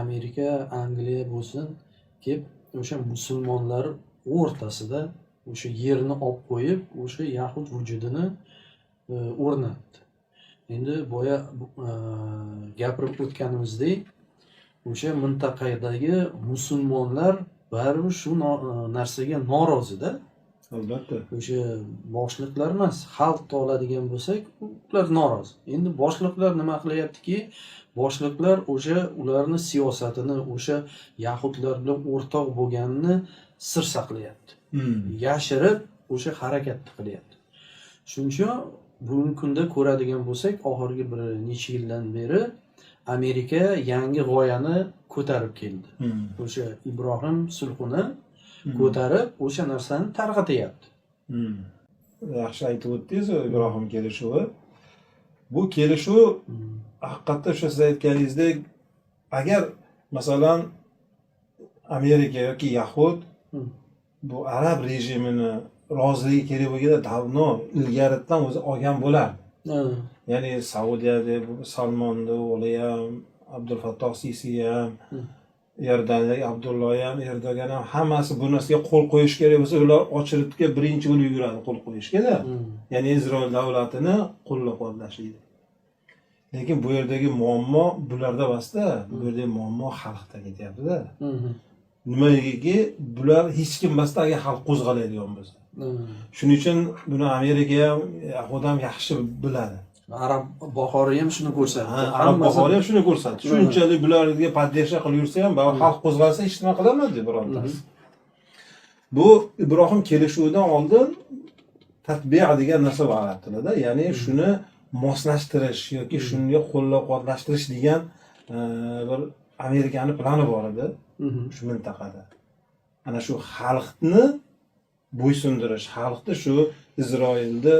Amerika, Angliya bo'lsin, kelib o'sha musulmonlar o'rtasida o'sha yerni olib qo'yib, o'sha Yahud vujudini o'rnatdi. Endi boya gapirib o'tganimizdek, o'sha mintaqadagi musulmonlar baribir shu narsaga norozi-da. albatta. O'sha boshliqlar emas, xalq oladigan bo'lsak, ular norozi. Endi boshliqlar nima qilyaptiki, boshliqlar o'sha ularni siyosatini, o'sha yahudlar bilan o'rtoq bo'lganini sir saqlayapti. Yashirib o'sha harakatni qilyapti. Shuning uchun bugungi kunda ko'radigan bo'lsak, oxirgi bir necha yildan beri Amerika yangi g'oyani ko'tarib keldi. O'sha Ibrohim sulhini ko'tarib o'sha narsani tarqatyapti. Yaxshi aytib o'tdingiz, Ibrohim kelishuvi. Bu kelishuv haqiqatda o'sha siz aytganingizdek, agar masalan Amerika yoki Yahud bu arab rejimini roziligi kerak bo'lganda davno ilgaridan o'zi olgan bo'lardi. Ya'ni Saudiyada Salmonni o'g'li ham, Abdulfattoh Sisi ham, Iordaniyadagi Abdulloh ham, Erdo'gan ham hammasi bu narsaga qo'l qo'yish kerak bo'lsa, ular ochilibga birinchi bo'lib yuguradi qo'l qo'yishga-da. Ya'ni Isroil davlatini qo'llab-quvvatlashadi. Lekin bu yerdagi muammo bularda emas-da, bu yerdagi muammo xalqda ketyapti-da. Nimaga bular hech kim emasda agar xalq qo'zg'alaydigan bo'lsa. Shuning uchun buni Amerika ham, Yahud ham yaxshi biladi. Arab bahori ham shuni ko'rsatdi. Arab bahori ham shuni ko'rsatdi. Shunchalik bularga podдержка qilib yursa ham, xalq qo'zg'alsa hech nima qilolmaydi birontasi. Bu Ibrohim kelishuvidan oldin tatbiq degan narsa bor arab tilida, ya'ni shuni moslashtirish yoki shunga qo'llab-quvvatlashtirish degan bir Amerikaning plani bor edi shu mintaqada. Ana shu xalqni bo'ysundirish, xalqni shu Isroilni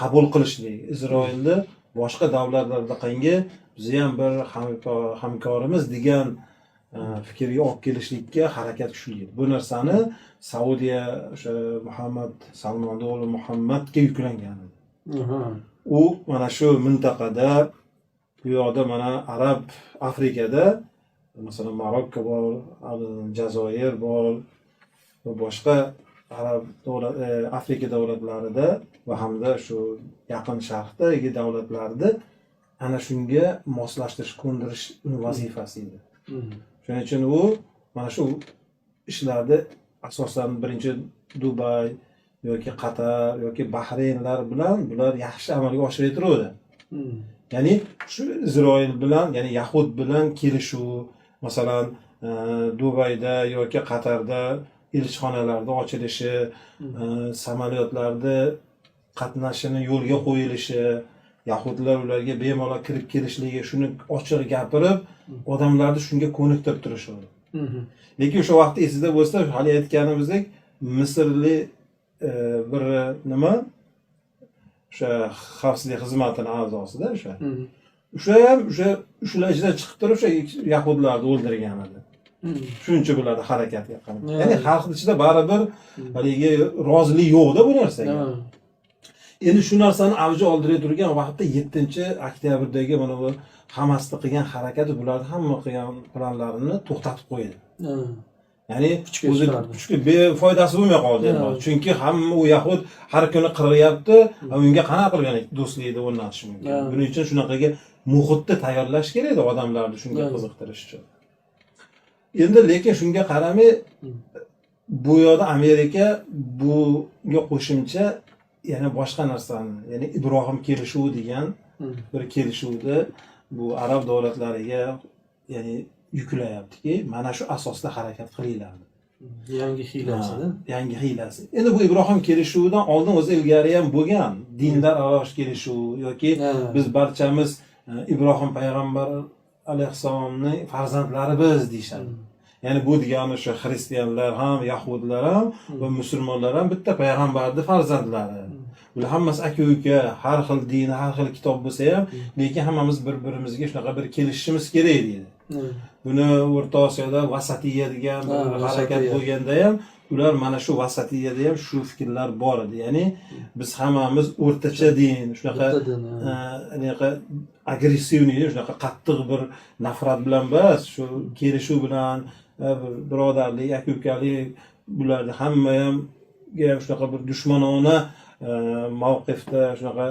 qabul qilishlik, Isroilni boshqa davlatlarda qangi biz ham bir hamkorimiz degan fikrga olib kelishlikka harakat kuchli. Bu narsani Saudiya o'sha Muhammad Salmonning o'g'li Muhammadga yuklangan edi. U mana shu mintaqada bu yoqda mana Arab Afrikada masalan Marokko bor, Jazoir bor va boshqa Arab Afrika davlatlarida va hamda shu yaqin sharqdagi davlatlarda ana shunga moslashtirish, ko'ndirish vazifasi edi. Shuning uchun u mana shu ishlarda asosan birinchi Dubay yoki Qatar yoki Bahraynlar bilan bular yaxshi amalga oshirayotdi. Ya'ni shu Isroil bilan, ya'ni Yahud bilan kelishuv, masalan Dubayda yoki Qatarda elchixonalarda ochilishi, samolyotlarda qatnashini yo'lga qo'yilishi, Yahudlar ularga bemalol kirib kelishligi, shuni ochiq gapirib, odamlarni shunga ko'niktirib turishadi. Lekin o'sha vaqtda esingizda bo'lsa, hali aytganimizdek, Misrli bir nima o'sha xavfsizlik xizmatining a'zosida o'sha. O'sha ham shular ichidan chiqib turib o'sha Yahudlarni o'ldirgan edi. Shuncha bularni harakatga qilgan. Ya'ni xalqning ichida baribir haligi rozilik yo'q-da bu narsaga. Endi shu narsani avji oldirib turgan vaqtda 7-oktyabrdagi mana bu Hamasni qilgan harakati bularni hamma qilgan planlarini to'xtatib qo'ydi. Ya'ni o'zi kuchli foydasi bo'lmay qoldi. Chunki hamma u Yahud har kuni qiryapti, unga qanaqa qilgan do'stlikni o'rnatish mumkin. Buning uchun shunaqaga muhitni tayyorlash kerak edi odamlarni shunga qiziqtirish uchun. Endi lekin shunga qaramay bu yoqda Amerika bunga qo'shimcha yana boshqa narsani, ya'ni Ibrohim kelishuvi degan bir kelishuvni bu arab davlatlariga ya'ni yuklayaptiki, mana shu asosda harakat qilinglar. Yangi hiylasi. Yangi hiylasi. Endi bu Ibrohim kelishuvidan oldin o'zi ilgari ham bo'lgan dinlar aro kelishuv yoki biz barchamiz Ibrohim payg'ambar alayhissalomning farzandlari biz deyshadi. Ya'ni bu degani o'sha xristianlar ham, yahudlar ham va musulmonlar ham bitta payg'ambarning farzandlari. Ular hammasi aka-uka, har xil din, har xil kitob bo'lsa ham, lekin hammamiz bir-birimizga shunaqa bir kelishishimiz kerak deydi. Buni O'rta Osiyoda vasatiyya degan bir harakat bo'lganda ham ular mana shu vasatiyada ham shu fikrlar bor edi. Ya'ni biz hammamiz o'rtacha din, shunaqa agressivniy, shunaqa qattiq bir nafrat bilan emas, shu kelishuv bilan birodarlik, aka-ukalik bularni hamma ham shunaqa bir dushmanona mavqifda shunaqa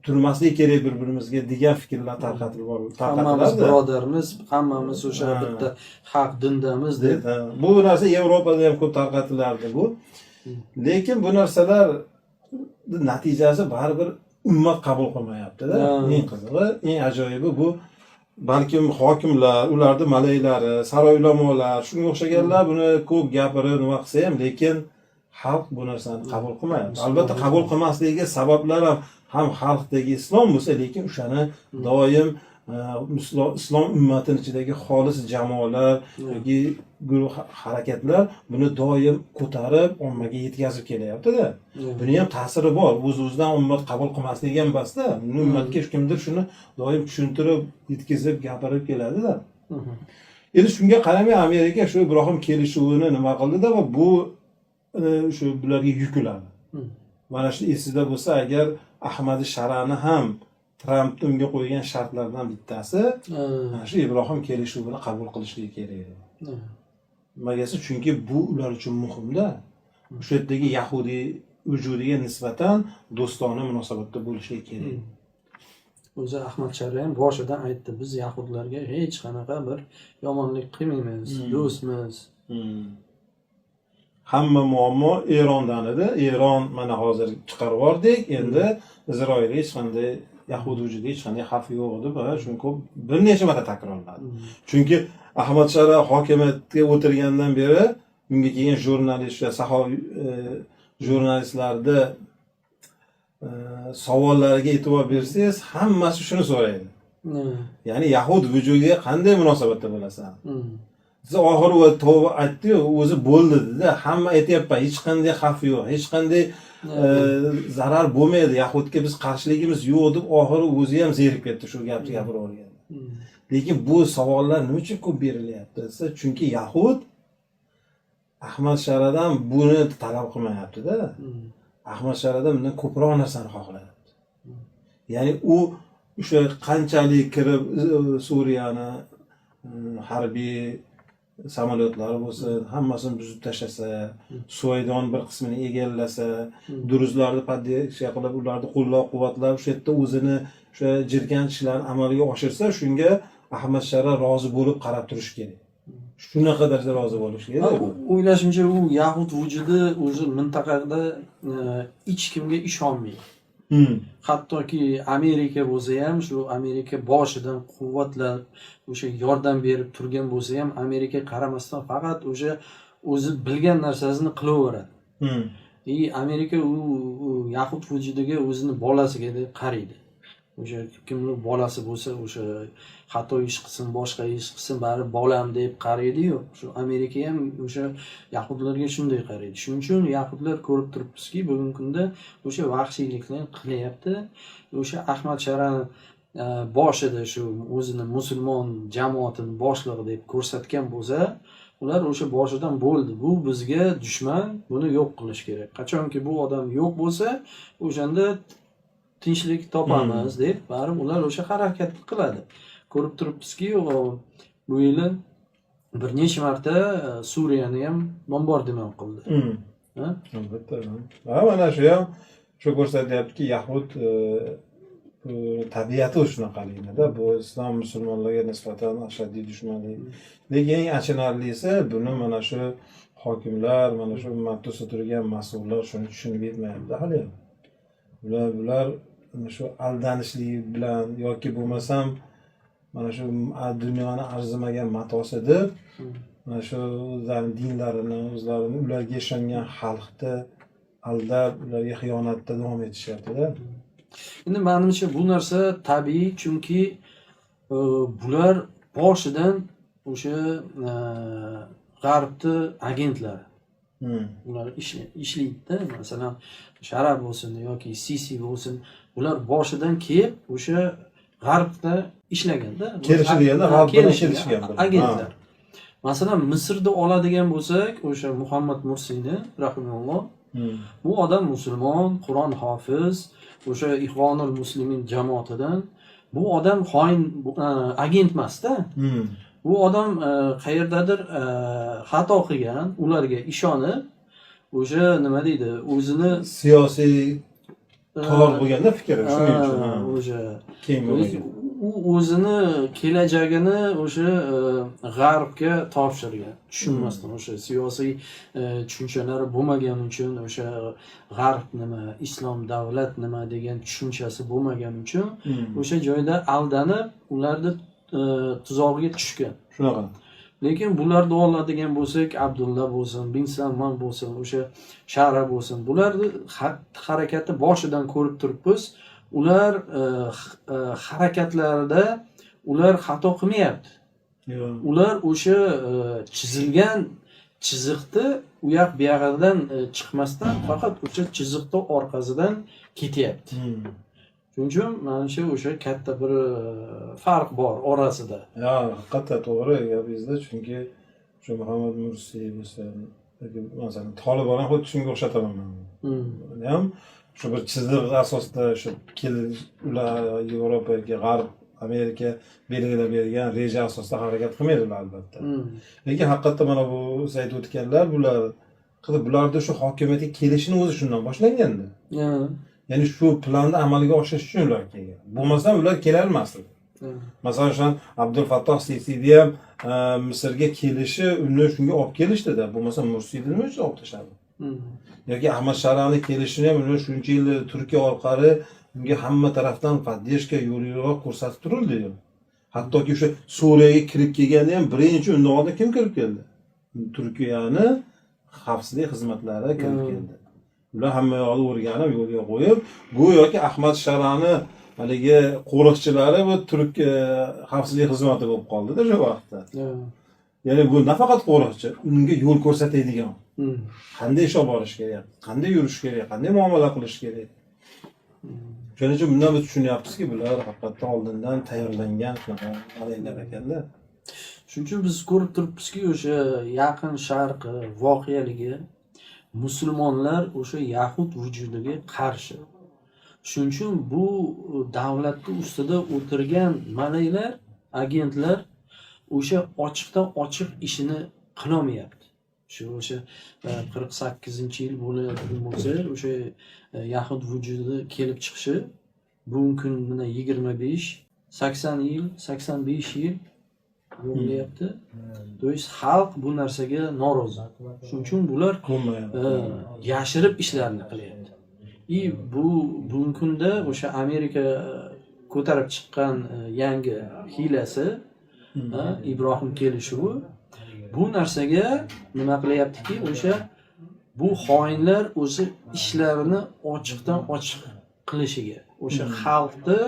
turmaslik kerak bir-birimizga degan fikrlar tarqatilib hammamiz birodarmiz, hammamiz o'sha bitta haq dindamiz deb. Bu narsa Yevropada ham ko'p tarqatilardi bu. Lekin bu narsalar natijasi baribir ummat qabul qilmayapti-da. Eng qizig'i, eng ajoyibi bu balkim hokimlar, ularni malaylari, saroy ulamolar, shunga o'xshaganlar buni ko'p gapirib nima qilsa ham, lekin xalq bu narsani qabul qilmayapti. Albatta qabul qilmasligiga sabablar ham xalqdagi islom bo'lsa, lekin o'shani doim islom ummatining ichidagi xolis jamoalar yoki guruh harakatlar buni doim ko'tarib ommaga yetkazib kelyapti-da. Buni ham ta'siri bor. O'z-o'zidan ummat qabul qilmasligi ham emasda, ummatga kimdir shuni doim tushuntirib, yetkazib, gapirib keladi-da. Endi shunga qaramay Amerika shu Ibrohim kelishuvini nima qildi-da va bu shu bularga yukladi. Mana shu esida bo'lsa, agar Ahmadi Sharani ham Tramp unga qo'ygan shartlardan bittasi shu Ibrohim kelishuvini qabul qilishligi kerak edi. Nimagasi? Chunki bu ular uchun muhimda. O'sha yerdagi yahudiy vujudiga nisbatan do'stona munosabatda bo'lishi kerak. O'zi Ahmad Shara ham boshidan aytdi, biz yahudlarga hech qanaqa bir yomonlik qilmaymiz, do'stmiz. Hamma muammo Erondan edi. Eron mana hozir chiqarib yubordik. Endi Isroilga hech qanday yahud vujudiga hech qanday xavf yo'q edi va shuni ko'p bir necha marta takrorladi. Chunki Ahmad Shara hokimiyatga o'tirgandan beri bunga kelgan jurnalistlar, sahoviy jurnalistlarni savollariga e'tibor bersangiz, hammasi shuni so'raydi. Ya'ni yahud vujudiga qanday munosabatda bo'lasan? Siz oxiri va tavba aytdi-yu, o'zi bo'ldi dedi. Hamma aytayapti, hech qanday xavf yo'q, hech qanday zarar bo'lmaydi, yahudga biz qarshiligimiz yo'q deb oxiri o'zi ham zerikib ketdi shu gapni gapirib olgan. Lekin bu savollar nima uchun ko'p berilyapti desa, chunki yahud Ahmad Sharadan buni talab qilmayapti-da. Ahmad Sharadan bundan ko'proq narsani xohlayapti. Ya'ni u o'sha qanchalik kirib Suriyani harbiy samolyotlari bo'lsin, hammasini buzib tashlasa, Suvaydon bir qismini egallasa, duruzlarni poddeksha qilib, ularni qo'llab-quvvatlab, o'sha yerda o'zini o'sha jirkanch ishlarni amalga oshirsa, shunga Ahmad Shara rozi bo'lib qarab turish kerak. Shunaqa darajada rozi bo'lish kerak. O'ylashimcha, u yahud vujudi o'zi mintaqada hech kimga ishonmaydi. Hattoki Amerika bo'lsa ham, shu Amerika boshidan quvvatlab, o'sha yordam berib turgan bo'lsa ham, Amerika qaramasdan faqat o'sha o'zi bilgan narsasini qilaveradi. Amerika u yahud vujudiga o'zini bolasiga qaraydi. O'sha kimning bolasi bo'lsa, o'sha xato ish qilsin, boshqa ish qilsin, bari bolam deb qaraydi-yu. Shu Amerika ham o'sha yahudlarga shunday qaraydi. Shuning uchun yahudlar ko'rib turibmizki, bugungi kunda o'sha vahshiylikni qilyapti. O'sha Ahmad Shara boshida shu o'zini musulmon jamoatini boshlig'i deb ko'rsatgan bo'lsa, ular o'sha boshidan bo'ldi. Bu bizga dushman, buni yo'q qilish kerak. Qachonki bu odam yo'q bo'lsa, o'shanda tinchlik topamiz deb baribir ular o'sha harakat qiladi. Ko'rib turibmizki, bu yili bir necha marta Suriyani ham bombardimon qildi. Albatta. Mana shu ham shu ko'rsatyaptiki, yahud tabiati shunaqaligida, bu islom musulmonlarga nisbatan ashaddiy dushmanlik. Lekin eng achinarlisi, buni mana shu hokimlar, mana shu ummatda turgan mas'ullar shuni tushunib yetmayapti hali. Bular shu aldanishlik bilan yoki bo'lmasam mana shu dunyoni arzimagan matosi deb mana shu o'zlarining dinlarini, o'zlarini ularga ishongan xalqni aldab, ularga xiyonatda davom etishyapti-da. Endi menimcha bu narsa tabiiy, chunki bular boshidan o'sha g'arbni agentlari. Ular ishlaydi-da, masalan, Shara bo'lsin yoki Sisi bo'lsin, ular boshidan kelib o'sha g'arbda ishlaganda, kelishilganda g'arb bilan kelishgan agentlar. Masalan, Misrda oladigan bo'lsak, o'sha Muhammad Mursini rahimahulloh, bu odam musulmon, Qur'on hofiz, o'sha Ihvonul Muslimin jamoatidan. Bu odam xoin agent emas-da. Bu odam qayerdadir xato qilgan, ularga ishonib, o'sha nima deydi, o'zini siyosiy tor bo'lganda fikri shuning uchun o'sha u o'zini kelajagini o'sha g'arbga topshirgan, tushunmasdan o'sha siyosiy tushunchalari bo'lmagani uchun, o'sha g'arb nima, islom davlat nima degan tushunchasi bo'lmagani uchun o'sha joyda aldanib ularni tuzog'iga tushgan. Shunaqa. Lekin bularni oladigan bo'lsak, Abdulla bo'lsin, bin Salman bo'lsin, o'sha Shara bo'lsin, bularni harakati boshidan ko'rib turibmiz. Ular harakatlarida ular xato qilmayapti. Ular o'sha chizilgan chiziqni u yoq bu yog'idan chiqmasdan faqat o'sha chiziqni orqasidan ketyapti. Shuning uchun menimcha o'sha katta bir farq bor orasida. Ya, haqiqatda to'g'ri gapingizda, chunki o'sha Muhammad Mursi bo'lsin, yoki masalan Tolibon ham xuddi shunga o'xshataman men. Ham shu bir chiziq asosida shu ular Yevropaga, G'arb, Amerika belgilab bergan reja asosida harakat qilmaydilar albatta. Lekin haqiqatda mana bu siz aytib o'tganlar bularda shu hokimiyatga kelishini o'zi shundan boshlanganda. Ya'ni shu planni amalga oshirish uchun ular kelgan. Bo'lmasa ular kela olmasdi. Masalan, shu Abdul Fattoh Sisini ham Misrga kelishi uni shunga olib kelishdi-da. Bo'lmasa Mursini nima uchun olib tashladi? Yoki Ahmad Sharani kelishini ham ular shuncha yil Turkiya orqali unga hamma tarafdan podдержка yo'l-yo'riq ko'rsatib turildi. Hattoki o'sha Suriyaga kirib kelganda ham birinchi undan oldin kim kirib keldi? Turkiyani xavfsizlik xizmatlari kirib keldi. Ular hamma yoqni o'rganib yo'lga qo'yib, go'yoki Ahmad Sharani haligi qo'riqchilari bu turk xavfsizlik xizmati bo'lib qoldi-da shu vaqtda. Ya'ni bu nafaqat qo'riqchi, unga yo'l ko'rsatadigan. Qanday ish olib borish kerak, qanday yurish kerak, qanday muomala qilish kerak. Shuning uchun bundan biz tushunyapmizki, bular haqiqatdan oldindan tayyorlangan shunaqa alaylar ekanda. Shuning uchun biz ko'rib turibmizki, o'sha Yaqin Sharq voqealigi musulmonlar o'sha yahud vujudiga qarshi. Shuning uchun bu davlatning ustida o'tirgan malaylar, agentlar o'sha ochiqdan ochiq ishini qilolmayapti. O'sha 48-yil bo'layotgan bo'lsa, o'sha yahud vujudi kelib chiqishi bugungi kun bilan 25, 80 yil, 85 yil bo'lyapti. Do'st xalq bu narsaga norozi. Shuning uchun bular yashirib ishlarni qilyapti. Bugungi kunda o'sha Amerika ko'tarib chiqqan yangi hiylasi, Ibrohim kelishuvi bu narsaga nima qilyaptiki, o'sha bu xoinlar o'zi ishlarini ochiqdan ochiq qilishiga, o'sha xalqni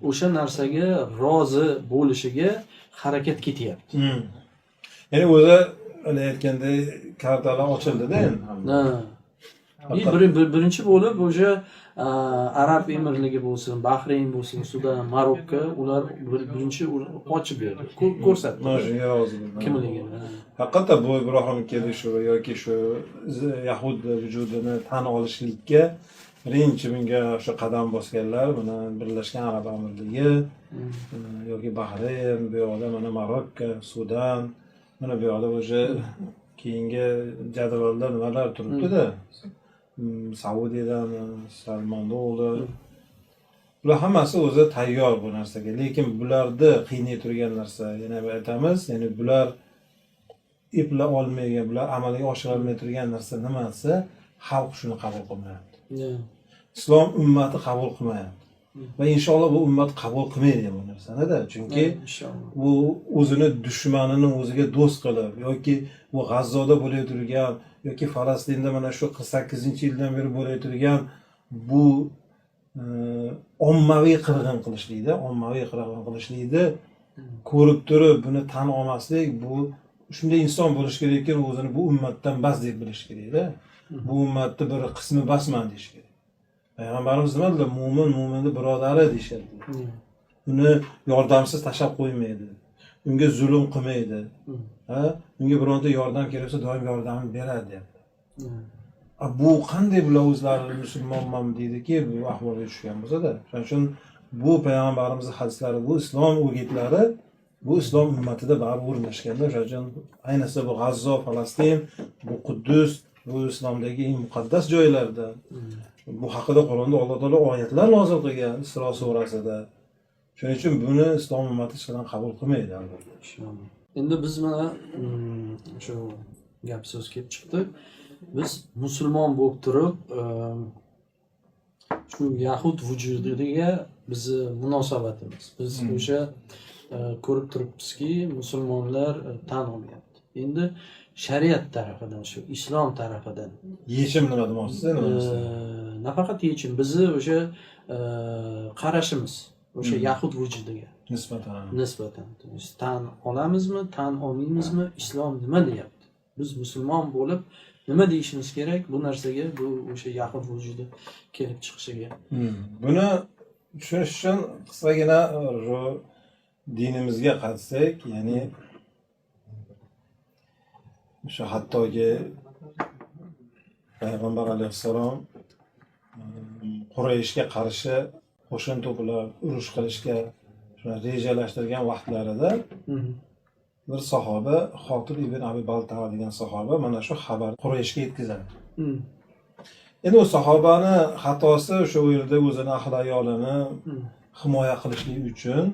o'sha narsaga rozi bo'lishiga harakat ketyapti. Ya'ni o'zi aytganday kartalar ochildi-da endi. Birinchi bo'lib o'sha Arab Emirligi bo'lsin, Bahrayn bo'lsin, Sudan, Marokko ular birinchi ochib berdi, ko'rsatdi. Shunga rozi bo'ldi. Kimligini. Haqiqatda bu Ibrohim kelishuvi yoki shu yahud vujudini tan olishlikka birinchi bunga o'sha qadam bosganlar mana Birlashgan Arab Amirligi yoki Bahrayn, bu yoqda mana Marokko, Sudan, mana bu yoqda o'sha keyingi jadvalda nimalar turibdi-da. Saudiyadan Salmon o'g'li. Bular hammasi o'zi tayyor bu narsaga. Lekin bularni qiynay turgan narsa, yana aytamiz, ya'ni bular epla olmagan, bular amalga oshira olmay turgan narsa nimasi? Xalq shuni qabul qilmayapti. Islom ummati qabul qilmayapti. Va inshaalloh bu ummat qabul qilmaydi bu narsani-da. Chunki bu o'zini dushmanini o'ziga do'st qilib yoki bu G'azzoda bo'lib turgan yoki Falastinda mana shu 48-yildan beri bo'lib turgan bu ommaviy qirg'in qilishlikda ko'rib turib buni tan olmaslik, bu shunday inson bo'lish kerakki, o'zini bu ummatdan bas deb bilish kerak-da. Bu ummatning bir qismi basman deyish kerak. Payg'ambarimiz nima dedilar? Mo'minning birodari deyishadi. Uni yordamsiz tashlab qo'ymaydi. Unga zulm qilmaydi. Unga bironta yordam kerak bo'lsa, doim yordamini beradi deyapti. Bu qanday bular o'zlari musulmonman deydiki, bu ahvolga tushgan bo'lsa-da. Shuning uchun bu payg'ambarimizning hadislari, bu islom o'gitlari, bu islom ummatida baribir o'rnashganda, shuning uchun ayniqsa bu G'azzo, Falastin, bu Quddus, bu islomdagi eng muqaddas joylarda bu haqida Qur'onda Alloh taolo oyatlar nozil qilgan Isro surasida. Shuning uchun buni islom ummati hech qachon qabul qilmaydi albatta. Inshaalloh. Endi biz mana shu gap so'z kelib chiqdi. Biz musulmon bo'lib turib, shu yahud vujudiga bizni munosabatimiz. Biz o'sha ko'rib turibmizki, musulmonlar tan olyapti. Endi shariat tarafidan, shu islom tarafidan Yechim nima demoqchisiz? nafaqat yechim, bizni o'sha qarashimiz o'sha yahud vujudiga nisbatan tan olamizmi, tan olmaymizmi, islom nima deyapti? Biz musulmon bo'lib nima deyishimiz kerak bu narsaga, bu o'sha yahud vujudi kelib chiqishiga? Buni tushunish uchun qisqagina dinimizga qaytsak, ya'ni o'sha hattoki payg'ambar alayhissalom Qurayshga qarshi qo'shin to'plab urush qilishga rejalashtirgan vaqtlarida bir sahoba, Xotib ibn Abi Balta'a degan sahoba mana shu xabar Qurayshga yetkazadi. Endi u sahobani xatosi o'sha yerda o'zini ahli ayolini himoya qilishlik uchun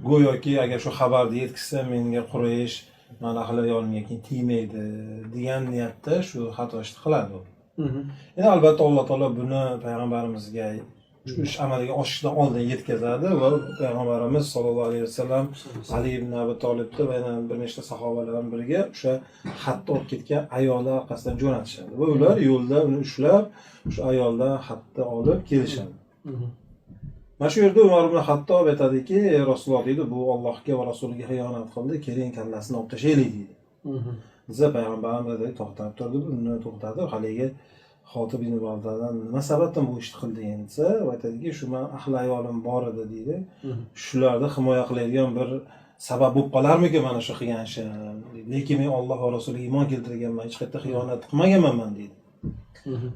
go'yoki agar shu xabarni yetkazsa menga Quraysh mana ahli ayolimga keyin tegmaydi degan niyatda shu xato ishni qiladi. Endi albatta Alloh taolo buni payg'ambarimizga shu ish amalga oshishdan oldin yetkazadi va payg'ambarimiz sollallohu alayhi vasallam Ali ibn Abi Tolibni va yana bir nechta sahobalar bilan birga o'sha xatni olib ketgan ayollar orqasidan jo'natishadi va ular yo'lda uni ushlab o'sha ayoldan xatni olib kelishadi. Mana shu yerda Umar ibn Xattob aytadiki, Rasululloh deydi, bu Allohga va rasuliga xiyonat qildi, keling kallasini olib tashlaylik deydi. Biza payg'ambarimiz to'xtab turdi, uni to'xtatib, haligi Xotib ibn Baltadan nima sababdan bu ishni qilding desa, aytadiki, shu men ahli ayolim bor edi deydi. Shularni himoya qiladigan bir sabab bo'lib qolarmikin mana shu qilgan ishim. Lekin men Alloh va rasuliga iymon keltirganman, hech qayerda xiyonat qilmaganman deydi.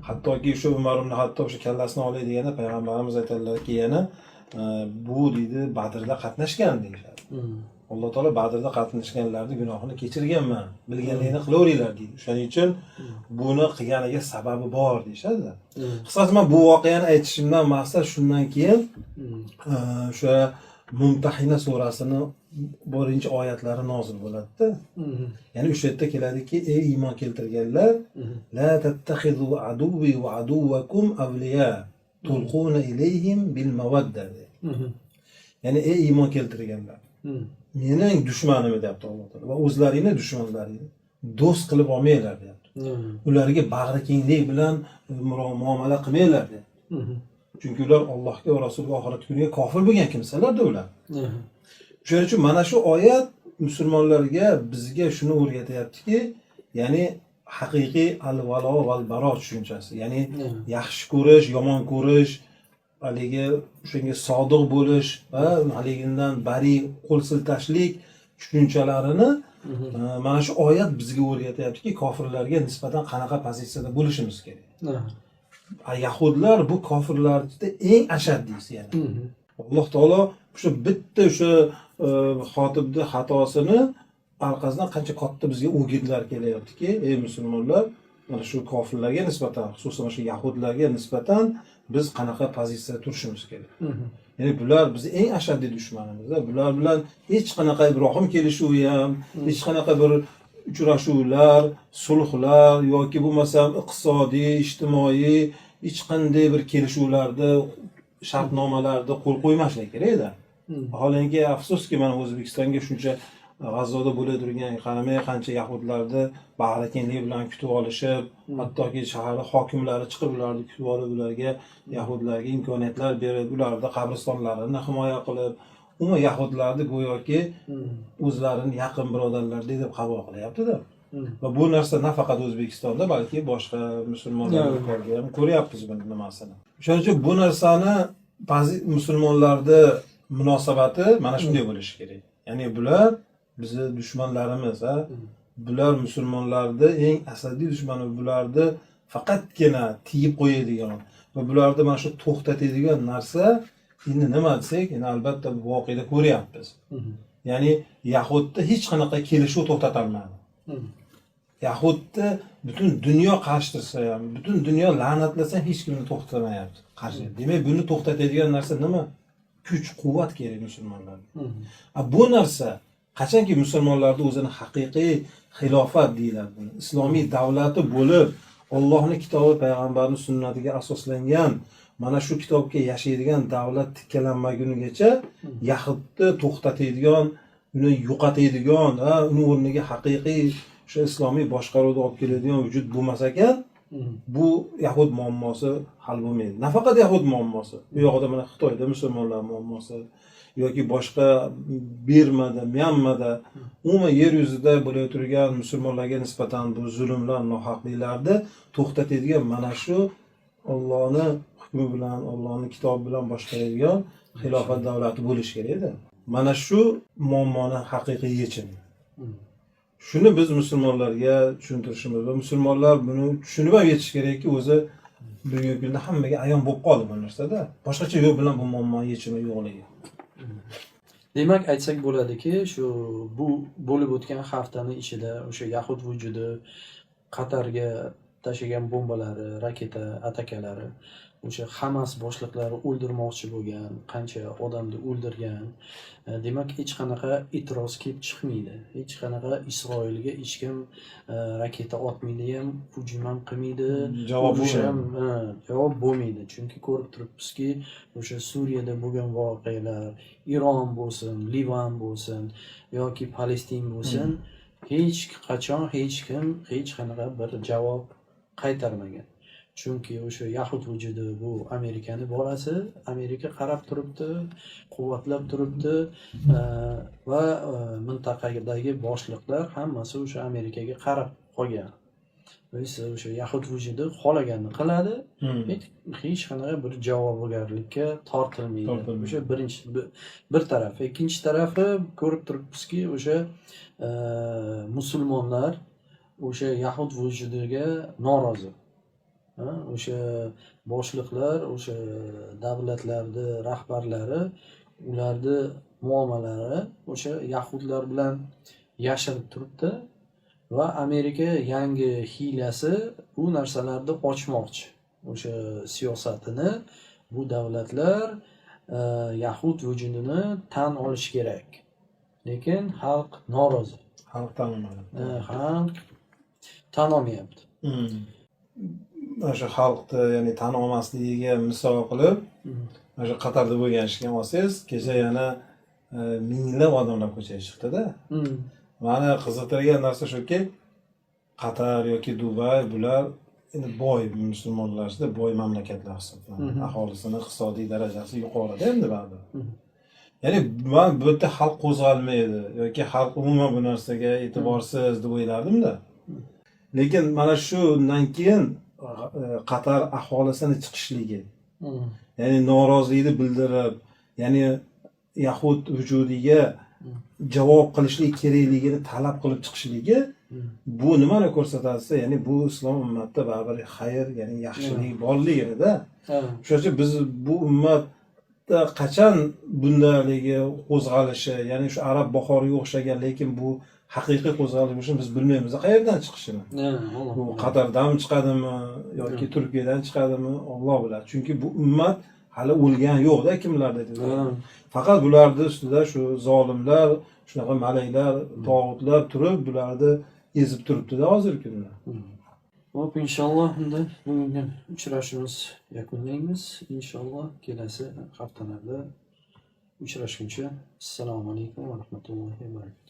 Hattoki shu Umar ibn Xattob shu kallasini olay deganda payg'ambarimiz aytadilarki, yana bu deydi Badrda qatnashgan deyishadi. Alloh taolo Badrda qatnashganlarning gunohini kechirganman, bilganligini qilaveringlar deydi. Shuning uchun buni qilganiga sababi bor deyshadi. Qisqasi men bu voqeani aytishimdan maqsad shundan keyin o'sha Mumtahina surasini birinchi oyatlari nozil bo'ladi-da. Ya'ni o'sha yerda keladiki, ey iymon keltirganlar, la tattaxizu aduwwi va aduwwakum awliya tulquna ilayhim bil mawadda. Ya'ni ey iymon keltirganlar, mening dushmanimni deyapti Alloh taolo va o'zlaringni dushmanlaringni do'st qilib olmanglar deyapti. Ularga bag'ri kenglik bilan muomala qilmanglar deyapti. Chunki ular Allohga va rasuliga oxirat kuniga kofir bo'lgan kimsalarda ular. Shuning uchun mana shu oyat musulmonlarga, bizga shuni o'rgatyaptiki, ya'ni haqiqiy al-valo val baro tushunchasi, ya'ni yaxshi ko'rish, yomon ko'rish, haligi shunga sodiq bo'lish va haligidan bari qo'l siltashlik tushunchalarini mana shu oyat bizga o'rgatyaptiki, kofirlarga nisbatan qanaqa pozitsiyada bo'lishimiz kerak. Yahudlar bu kofirlarda eng ashaddiysi yani. Alloh taolo shu bitta o'sha Xotibni xatosini orqasidan qancha katta bizga o'gitlar kelyaptiki, ey musulmonlar, mana shu kofirlarga nisbatan, xususan shu yahudlarga nisbatan biz qanaqa pozitsiyada turishimiz kerak. Ya'ni bular bizni eng ashaddiy dushmanimiz. Bular bilan hech qanaqa ibrohim kelishuvi ham, hech qanaqa bir uchrashuvlar, sulhlar yoki bo'lmasam iqtisodiy, ijtimoiy hech qanday bir kelishuvlarda, shartnomalarda qo'l qo'ymaslik kerak-da. Vaholanki afsuski mana O'zbekistonga shuncha G'azzoda bo'lib turgan qaramay qancha yahudlarni bag'ri kenglik bilan kutib olishib, hattoki shahar hokimlari chiqib ularni kutib olib, ularga yahudlarga imkoniyatlar berib, ularni qabristonlarini himoya qilib, umuman yahudlarni go'yoki o'zlarini yaqin birodarlardek deb qabul qilyapti-da. Va bu narsa nafaqat O'zbekistonda, balki boshqa musulmonlarga ham ko'ryapmiz bu narsani. Shuning uchun bu narsani musulmonlarning munosabati mana shunday bo'lishi kerak. Ya'ni bular bizni dushmanlarimiz, bular musulmonlarning eng asosiy dushmani, bularni faqatgina tiyib qo'yadigan va bularni mana shu to'xtatadigan narsa endi nima desak, endi albatta bu voqeda ko'ryapmiz. Ya'ni Yahudda hech qanaqa kelishuv to'xtata olmadi. Yahudda butun dunyo qarshi tursa ham, butun dunyo la'natlasa hech kimni to'xtatamayapti qarshi. Demak, buni to'xtatadigan narsa nima? kuch quvvat kerak musulmonlarga. Mhm. Bu narsa qachonki musulmonlarda o'zini haqiqiy xilofat deyiladi, islomiy davlati bo'lib, Allohning kitobi, payg'ambarning sunnatiga asoslangan mana shu kitobga yashaydigan davlat tikkalanmagunigacha Yahudni to'xtatadigan, uni yo'qotadigan, uni o'rniga haqiqiy o'sha islomiy boshqaruvni olib keladigan vujud bo'lmas ekan, bu Yahud muammosi hal bo'lmaydi. Nafaqat Yahud muammosi, bu yoqda mana Xitoyda musulmonlar muammosi yoki boshqa Birmada, Myanmada, umuman yer yuzida bo'lib turgan musulmonlarga nisbatan bu zulmlar, nohaqliklarni to'xtatadigan mana shu Allohning hukmi bilan, Allohning kitobi bilan boshqaradigan xilofat davlati bo'lishi kerak edi. Mana shu muammoning haqiqiy yechimi. Shuni biz musulmonlarga tushuntirishimiz va musulmonlar buni tushunib ham yetish kerakki, o'zi bugungi kunda hammaga ayon bo'lib qoldi bu narsada. Boshqacha yo'l bilan bu muammoning yechimi yo'qligi. Demak, aytsak bo'ladiki, shu bu bo'lib o'tgan haftani ichida o'sha Yahud vujudi Qatarga tashagan bombalari, raketa atakalari, o'sha Hamas boshliqlari o'ldirmoqchi bo'lgan, qancha odamni o'ldirgan. Demak, hech qanaqa e'tiroz kelib chiqmaydi. Hech qanaqa Isroilga hech kim raketa otmaydi ham, hujum ham qilmaydi. Javob bo'lmaydi. Chunki ko'rib turibmizki, o'sha Suriyada bo'lgan voqealar, Iron bo'lsin, Livan bo'lsin yoki Falastin bo'lsin, hech qachon hech kim hech qanaqa bir javob qaytarmagan. Chunki o'sha Yahud vujudi bu Amerikaning bolasi, Amerika qarab turibdi, quvvatlab turibdi va mintaqadagi boshliqlar hammasi o'sha Amerikaga qarab qolgan. O'sha Yahud vujudi xohlaganini qiladi, hech qanaqa bir javobgarlikka tortilmaydi. O'sha birinchi bir tarafi, ikkinchi tarafi ko'rib turibmizki, o'sha musulmonlar o'sha Yahud vujudiga norozi. O'sha boshliqlar, o'sha davlatlarning rahbarlari, ularning muomalalari o'sha yahudlar bilan yashirib turibdi va Amerika yangi hiylasi bu narsalarni ochmoqchi. O'sha siyosatini bu davlatlar Yahud vujudini tan olish kerak. Lekin xalq norozi. Xalq tanimadi. Xalq tan olmayapti. O'sha xalqni, ya'ni tan olmasligiga misol qilib, o'sha Qatarda bo'lgan ishga olsangiz, kecha yana minglab odamlar ko'chaga chiqdi-da. Mani qiziqtirgan narsa shuki, Qatar yoki Dubay bular endi boy musulmonlar ichida boy mamlakatlar hisoblanadi. Aholisini iqtisodiy darajasi yuqorida endi baribir. Ya'ni men bu yerda xalq qo'zg'almaydi yoki xalq umuman bu narsaga e'tiborsiz deb o'ylardim-da. Lekin mana shundan keyin Qatar aholisini chiqishligi, ya'ni norozilikni bildirib, ya'ni Yahud vujudiga javob qilishlik kerakligini talab qilib chiqishligi, bu nimani ko'rsatadi? Ya'ni bu islom ummatida baribir xayr, ya'ni yaxshilik borligida. Shuning uchun biz bu ummatda qachon bundaligi qo'zg'alishi, ya'ni shu arab bahoriga o'xshagan, lekin bu haqiqiy qo'zg'alish bo'lishini biz bilmaymiz. Qayerdan chiqishini? Bu Qatardan chiqadimi yoki Turkiyadan chiqadimi? Alloh biladi. Chunki bu ummat hali o'lgan yo'q-da kimlarda dedi. Faqat bularning ustida shu zolimlar, shunaqa malaklar, tog'utlar turib, bularni ezib turibdi-da hozirgi kunda. Hop, inshaalloh unda bugungi uchrashuvimiz yakunlaymiz. Inshaalloh kelasi haftalarda uchrashguncha assalomu alaykum va rahmatullohi va barakatuh.